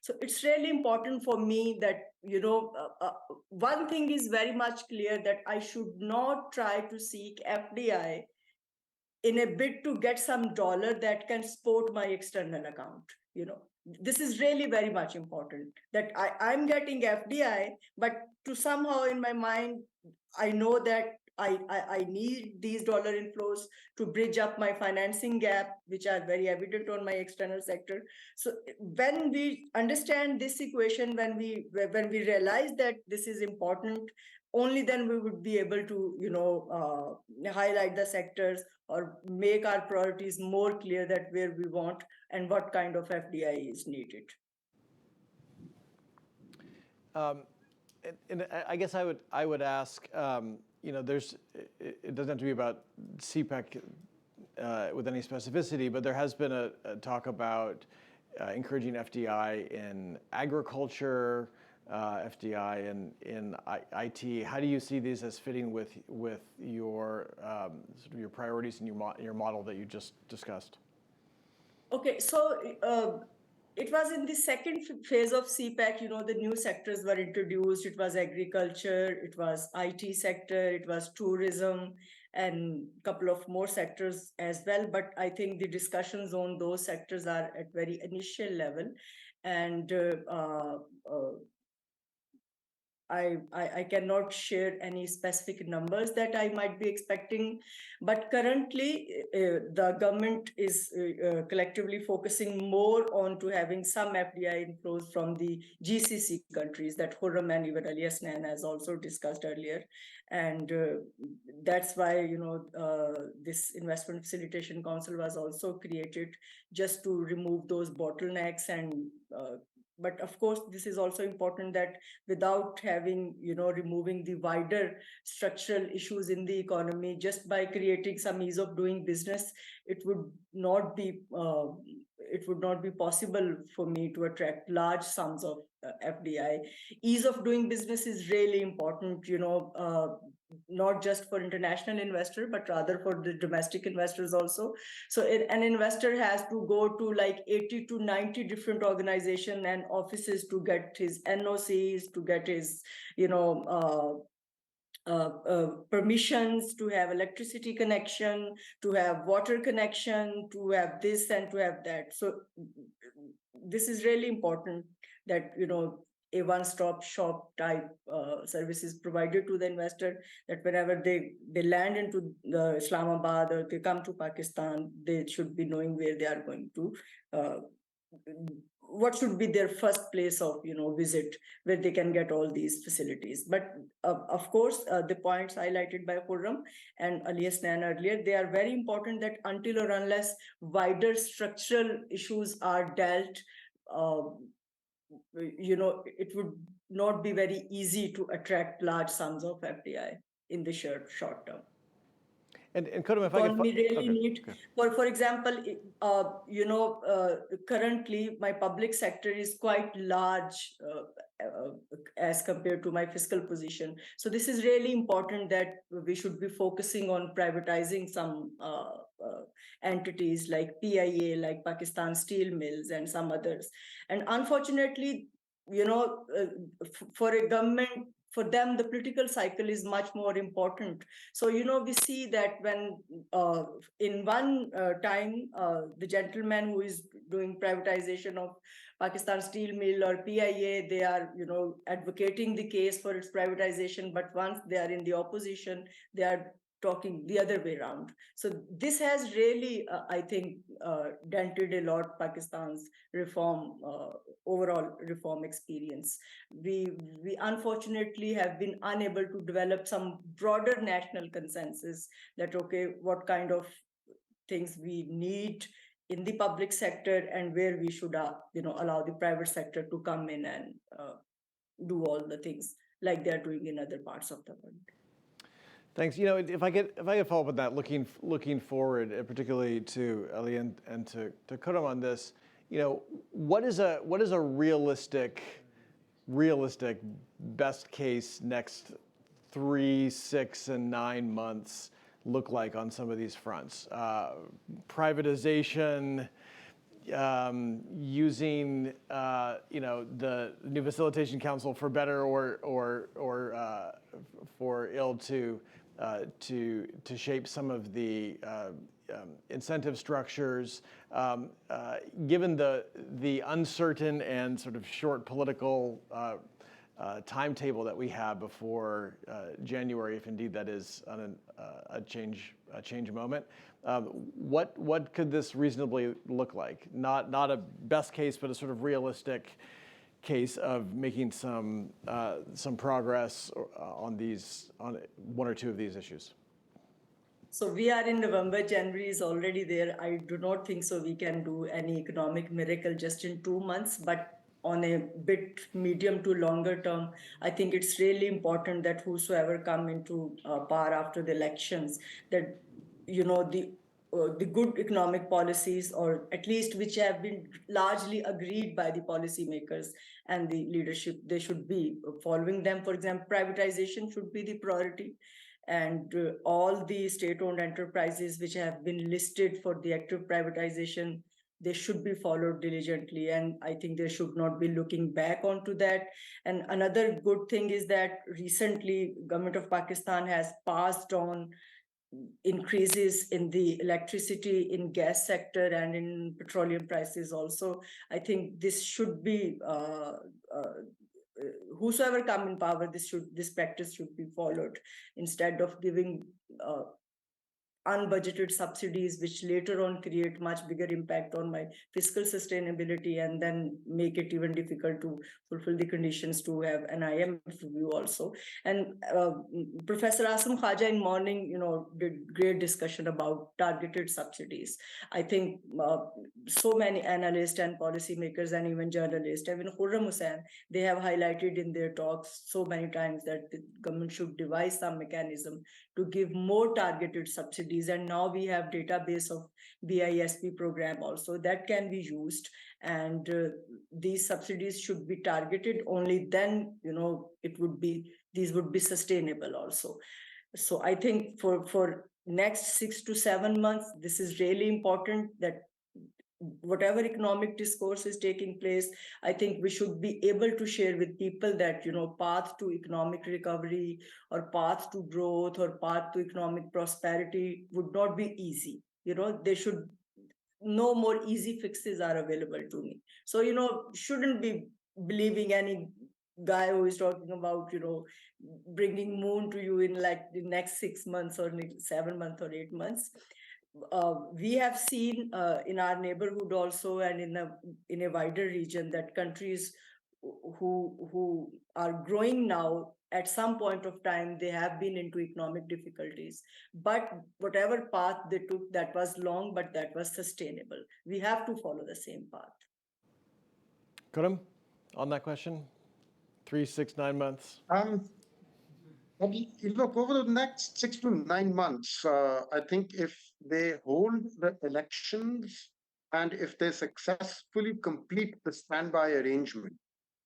So it's really important for me that, one thing is very much clear, that I should not try to seek FDI in a bid to get some dollar that can support my external account. This is really very much important, that I'm getting FDI, but to somehow in my mind, I know that I need these dollar inflows to bridge up my financing gap, which are very evident on my external sector. So when we understand this equation, when we realize that this is important, only then we would be able to highlight the sectors or make our priorities more clear, that where we want and what kind of FDI is needed. And I guess I would ask, it doesn't have to be about CPEC with any specificity, but there has been a talk about encouraging FDI in agriculture, FDI in IT. How do you see these as fitting with your sort of your priorities and your model that you just discussed? Okay, so it was in the second phase of CPEC, the new sectors were introduced. It was agriculture, it was IT sector, it was tourism, and a couple of more sectors as well. But I think the discussions on those sectors are at very initial level. And I cannot share any specific numbers that I might be expecting, but currently the government is collectively focusing more on to having some FDI inflows from the GCC countries that Khurram and even Hasanain has also discussed earlier. And that's why, this Investment Facilitation Council was also created, just to remove those bottlenecks. And but of course, this is also important that without having, removing the wider structural issues in the economy, just by creating some ease of doing business, it would not be possible for me to attract large sums of FDI. Ease of doing business is really important, not just for international investor, but rather for the domestic investors also. So an investor has to go to like 80 to 90 different organizations and offices to get his NOCs, to get his, permissions, to have electricity connection, to have water connection, to have this and to have that. So this is really important that, a one-stop shop type services provided to the investor, that whenever they land into Islamabad or they come to Pakistan, they should be knowing where they are going to, what should be their first place of visit, where they can get all these facilities. But of course, the points highlighted by Khurram and Hasanain earlier, they are very important, that until or unless wider structural issues are dealt, it would not be very easy to attract large sums of FDI in the short term. And Khurram, if I could, we really need, for example, currently my public sector is quite large as compared to my fiscal position. So this is really important, that we should be focusing on privatizing some entities like PIA, like Pakistan Steel Mills and some others. And unfortunately, for a government, for them, the political cycle is much more important. So, we see that when in one time, the gentleman who is doing privatization of Pakistan Steel Mill or PIA, they are, advocating the case for its privatization. But once they are in the opposition, they are talking the other way around. So this has really, I think, dented a lot Pakistan's reform, overall reform experience. We unfortunately have been unable to develop some broader national consensus that, okay, what kind of things we need in the public sector and where we should, allow the private sector to come in and do all the things like they're doing in other parts of the world. Thanks. If I could follow up on that, looking forward, particularly to Ali and to Khurram on this, what is a realistic best case next 3, 6, and 9 months look like on some of these fronts? Privatization, using the new facilitation council for better or for ill to shape some of the incentive structures. Given the uncertain and sort of short political timetable that we have before January, if indeed that is on a change moment, what could this reasonably look like? Not a best case, but a sort of realistic case of making some progress on one or two of these issues. So we are in November, January is already there. I do not think so we can do any economic miracle just in 2 months, but on a bit medium to longer term, I think it's really important that whosoever come into power after the elections, that the good economic policies, or at least which have been largely agreed by the policymakers and the leadership, they should be following them. For example, privatization should be the priority, and all the state-owned enterprises which have been listed for the active privatization, they should be followed diligently, and I think they should not be looking back onto that. And another good thing is that recently government of Pakistan has passed on increases in the electricity, in gas sector, and in petroleum prices also. I think this should be whosoever come in power, this practice should be followed, instead of giving unbudgeted subsidies, which later on create much bigger impact on my fiscal sustainability, and then make it even difficult to fulfill the conditions to have an IMF review also. And Professor Asim Khaja in morning, did great discussion about targeted subsidies. I think so many analysts and policymakers and even journalists, even Khurram Husain, they have highlighted in their talks so many times that the government should devise some mechanism to give more targeted subsidies. And now we have database of BISP program also that can be used, and these subsidies should be targeted. Only then these would be sustainable also. So I think for next 6 to 7 months, this is really important, that whatever economic discourse is taking place, I think we should be able to share with people that, path to economic recovery or path to growth or path to economic prosperity would not be easy. They should, no more easy fixes are available to me. So, shouldn't be believing any guy who is talking about, bringing moon to you in like the next 6 months or 7 months or 8 months. We have seen in our neighborhood also, and in a wider region, that countries who are growing now, at some point of time, they have been into economic difficulties. But whatever path they took, that was long, but that was sustainable. We have to follow the same path. Khurram, on that question, 3, 6, 9 months. Look, over the next 6 to 9 months, I think if they hold the elections and if they successfully complete the standby arrangement,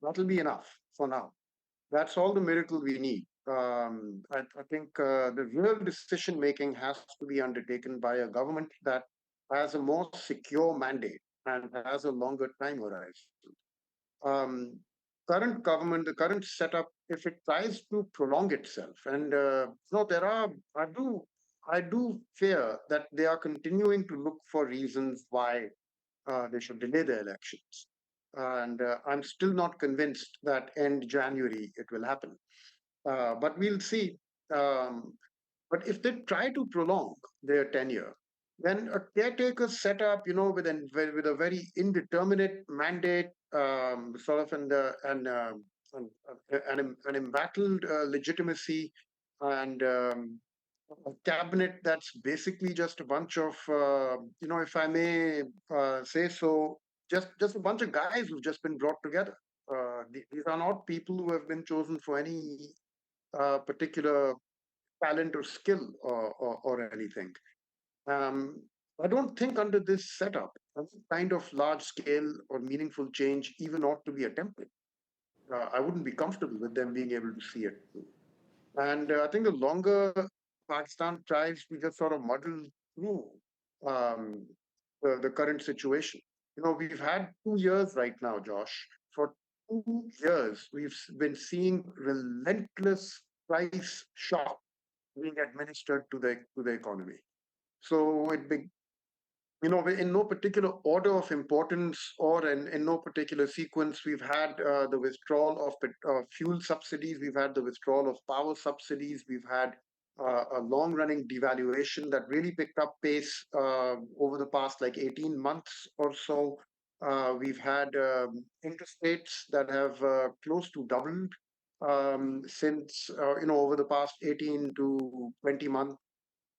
that'll be enough for now. That's all the miracle we need. I think the real decision making has to be undertaken by a government that has a more secure mandate and has a longer time horizon. Current government, the current setup, if it tries to prolong itself, and I do fear that they are continuing to look for reasons why they should delay the elections. And I'm still not convinced that end January it will happen. But we'll see. But if they try to prolong their tenure, then a caretaker setup, with a very indeterminate mandate, sort of an embattled legitimacy, and a cabinet that's basically just a bunch of, if I may say so, just a bunch of guys who've just been brought together. These are not people who have been chosen for any particular talent or skill or anything. I don't think under this setup, a kind of large scale or meaningful change even ought to be attempted. I wouldn't be comfortable with them being able to see it through. And I think the longer Pakistan tries to just sort of muddle through um, the current situation. We've had 2 years right now, Josh. For 2 years, we've been seeing relentless price shock being administered to the economy. So in no particular order of importance or in no particular sequence, we've had the withdrawal of fuel subsidies, we've had the withdrawal of power subsidies, we've had a long-running devaluation that really picked up pace over the past like 18 months or so. We've had interest rates that have close to doubled since over the past 18 to 20 months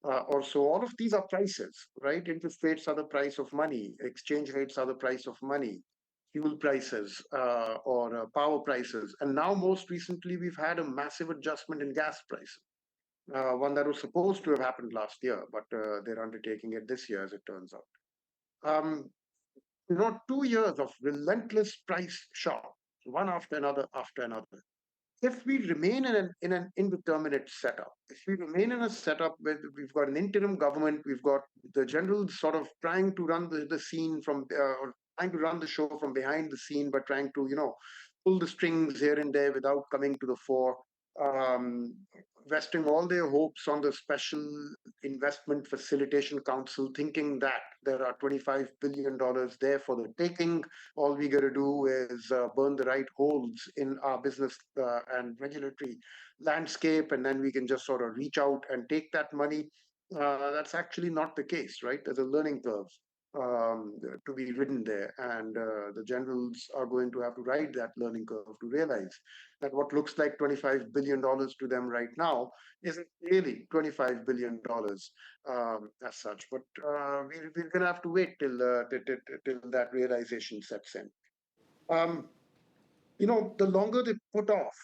or so. All of these are prices, right? Interest rates are the price of money, exchange rates are the price of money, fuel prices or power prices. And now, most recently, we've had a massive adjustment in gas prices, one that was supposed to have happened last year, but they're undertaking it this year, as it turns out. 2 years of relentless price shock, one after another. If we remain in an indeterminate setup, if we remain in a setup where we've got an interim government, we've got the generals sort of trying to run the scene or trying to run the show from behind the scene, but trying to, pull the strings here and there without coming to the fore, um, resting all their hopes on the Special Investment Facilitation Council, thinking that there are $25 billion there for the taking. All we got to do is burn the right holes in our business and regulatory landscape, and then we can just sort of reach out and take that money. That's actually not the case, right? There's a learning curve to be ridden there, and the generals are going to have to ride that learning curve to realize that what looks like $25 billion to them right now isn't really $25 billion as such. But we're going to have to wait till that realization sets in. The longer they put off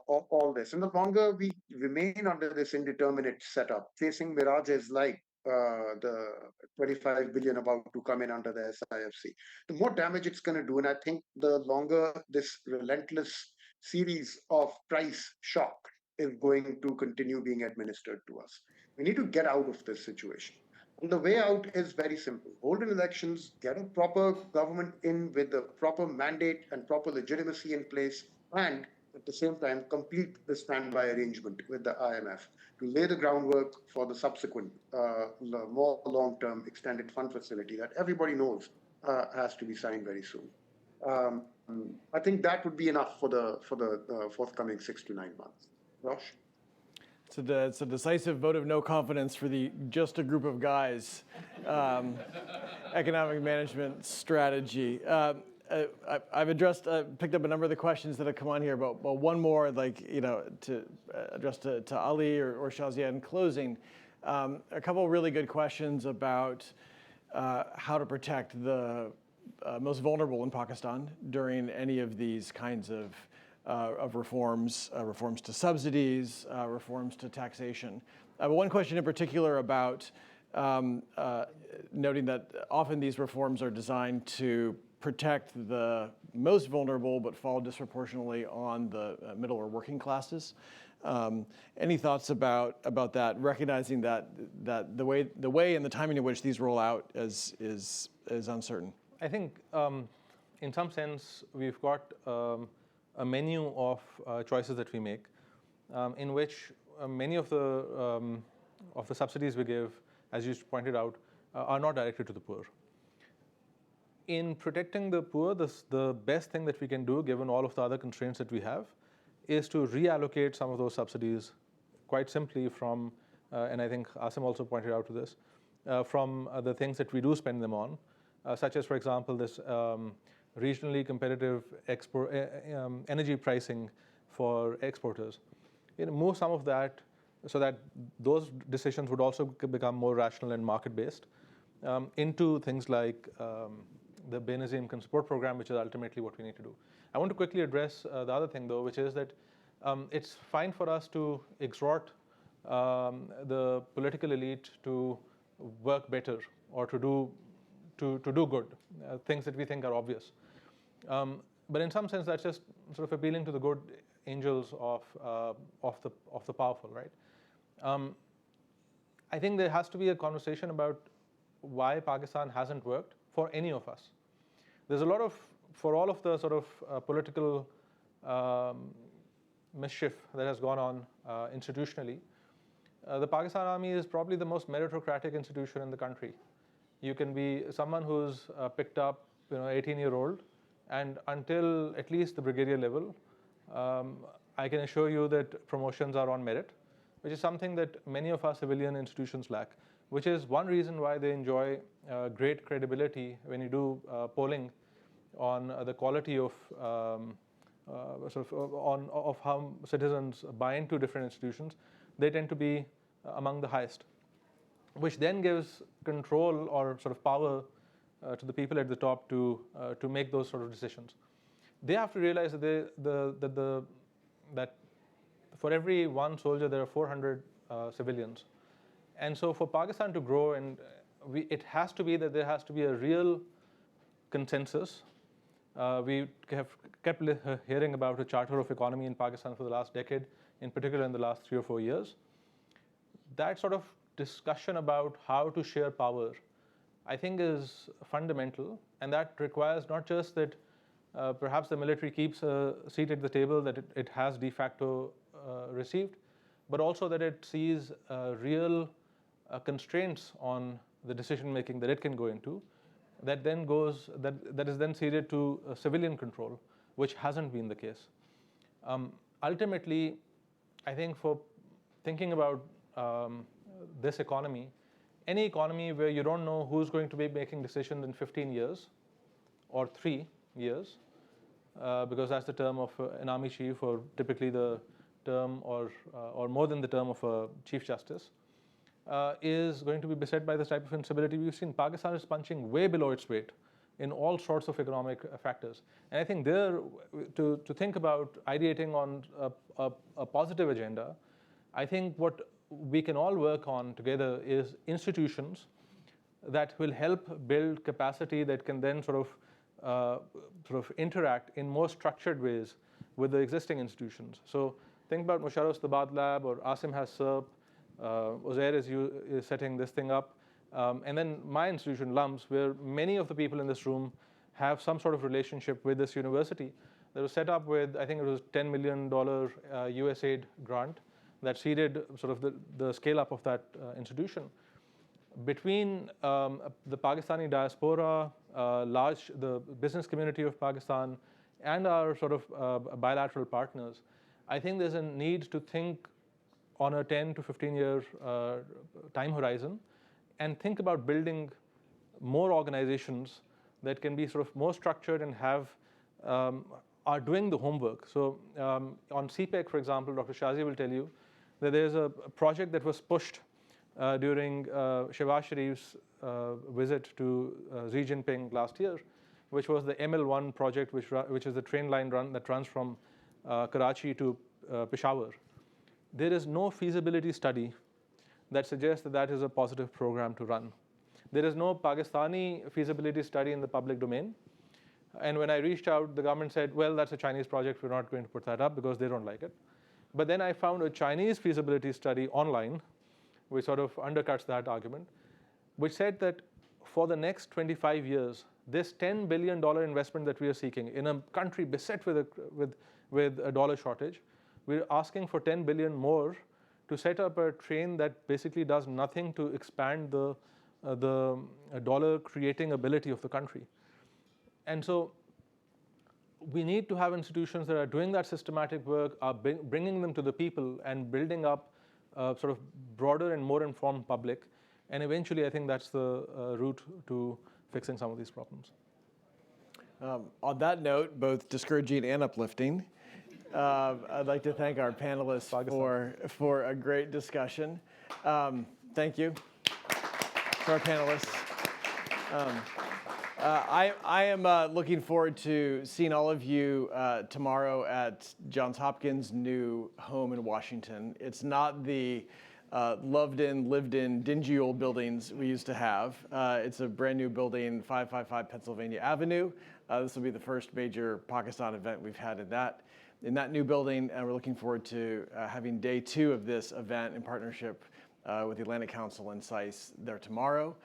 all this, and the longer we remain under this indeterminate setup, facing mirages like the 25 billion about to come in under the SIFC, the more damage it's going to do. And I think the longer this relentless series of price shock is going to continue being administered to us. We need to get out of this situation. And the way out is very simple. Hold an elections, get a proper government in with the proper mandate and proper legitimacy in place, and at the same time, complete the standby arrangement with the IMF to lay the groundwork for the subsequent, more long-term extended fund facility that everybody knows has to be signed very soon. I think that would be enough for the forthcoming 6 to 9 months. Rosh? It's a decisive vote of no confidence for the just a group of guys economic management strategy. I've picked up a number of the questions that have come on here, but one more I'd like to address to Ali or Shazia in closing. A couple of really good questions about how to protect the most vulnerable in Pakistan during any of these kinds of reforms, reforms to subsidies, reforms to taxation. One question in particular about noting that often these reforms are designed to protect the most vulnerable but fall disproportionately on the middle or working classes. Any thoughts about that, recognizing that the way and the timing in which these roll out is uncertain? I think in some sense we've got a menu of choices that we make, in which many of the subsidies we give, as you pointed out, are not directed to the poor. In protecting the poor, the best thing that we can do, given all of the other constraints that we have, is to reallocate some of those subsidies quite simply from, and I think Asim also pointed out to this, from the things that we do spend them on, such as, for example, this regionally competitive energy pricing for exporters. Move some of that so that those decisions would also become more rational and market-based into things like the Benazir Income Support Program, which is ultimately what we need to do. I want to quickly address the other thing, though, which is that it's fine for us to exhort the political elite to work better or to do good, things that we think are obvious. But in some sense, that's just sort of appealing to the good angels of the powerful, right? I think there has to be a conversation about why Pakistan hasn't worked for any of us. There's a lot of, for all of the sort of political mischief that has gone on institutionally, the Pakistan Army is probably the most meritocratic institution in the country. You can be someone who's picked up, 18-year-old, and until at least the brigadier level, I can assure you that promotions are on merit, which is something that many of our civilian institutions lack, which is one reason why they enjoy great credibility when you do polling on the quality of of how citizens buy into different institutions. They tend to be among the highest, which then gives control or sort of power to the people at the top to make those sort of decisions. They have to realize that that for every one soldier there are 400 civilians, and so for Pakistan to grow, and it has to be that there has to be a real consensus. We have kept hearing about a charter of economy in Pakistan for the last decade, in particular in the last 3 or 4 years. That sort of discussion about how to share power, I think, is fundamental, and that requires not just that perhaps the military keeps a seat at the table that it has de facto received, but also that it sees real constraints on the decision making that it can go into, that then goes that is then ceded to civilian control, which hasn't been the case. Ultimately, I think for thinking about this economy, any economy where you don't know who's going to be making decisions in 15 years or 3 years, because that's the term of an army chief, or typically the term or more than the term of a chief justice, is going to be beset by this type of instability. We've seen Pakistan is punching way below its weight in all sorts of economic factors. And I think there, to think about ideating on a positive agenda, I think what we can all work on together is institutions that will help build capacity that can then sort of interact in more structured ways with the existing institutions. So think about Musharraf's Tabad Lab, or Asim has SERP, Uzair is setting this thing up, and then my institution, LUMS, where many of the people in this room have some sort of relationship with this university, that was set up with, I think it was $10 million USAID grant that seeded sort of the scale up of that institution. Between the Pakistani diaspora, the business community of Pakistan, and our sort of bilateral partners, I think there's a need to think on a 10 to 15 year time horizon and think about building more organizations that can be sort of more structured and are doing the homework. So on CPEC, for example, Dr. Shazia will tell you that there's a project that was pushed during Shehbaz Sharif's visit to Xi Jinping last year, which was the ML1 project, which is the train line that runs from Karachi to Peshawar. There is no feasibility study that suggests that that is a positive program to run. There is no Pakistani feasibility study in the public domain. And when I reached out, the government said, well, that's a Chinese project, we're not going to put that up because they don't like it. But then I found a Chinese feasibility study online, which sort of undercuts that argument, which said that for the next 25 years, this $10 billion investment that we are seeking in a country beset with a dollar shortage, we're asking for 10 billion more to set up a train that basically does nothing to expand the dollar creating ability of the country. And so we need to have institutions that are doing that systematic work, are bringing them to the people and building up a sort of broader and more informed public. And eventually, I think that's the route to fixing some of these problems. On that note, both discouraging and uplifting, I'd like to thank our panelists for a great discussion. Thank you for our panelists. I am looking forward to seeing all of you tomorrow at Johns Hopkins' new home in Washington. It's not the loved-in, lived-in, dingy old buildings we used to have. It's a brand new building, 555 Pennsylvania Avenue. This will be the first major Pakistan event we've had in that. in that new building, and we're looking forward to having day 2 of this event in partnership with the Atlantic Council and SAIS there tomorrow.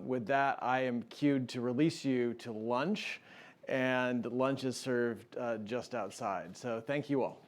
With that, I am queued to release you to lunch, and lunch is served just outside. So thank you all.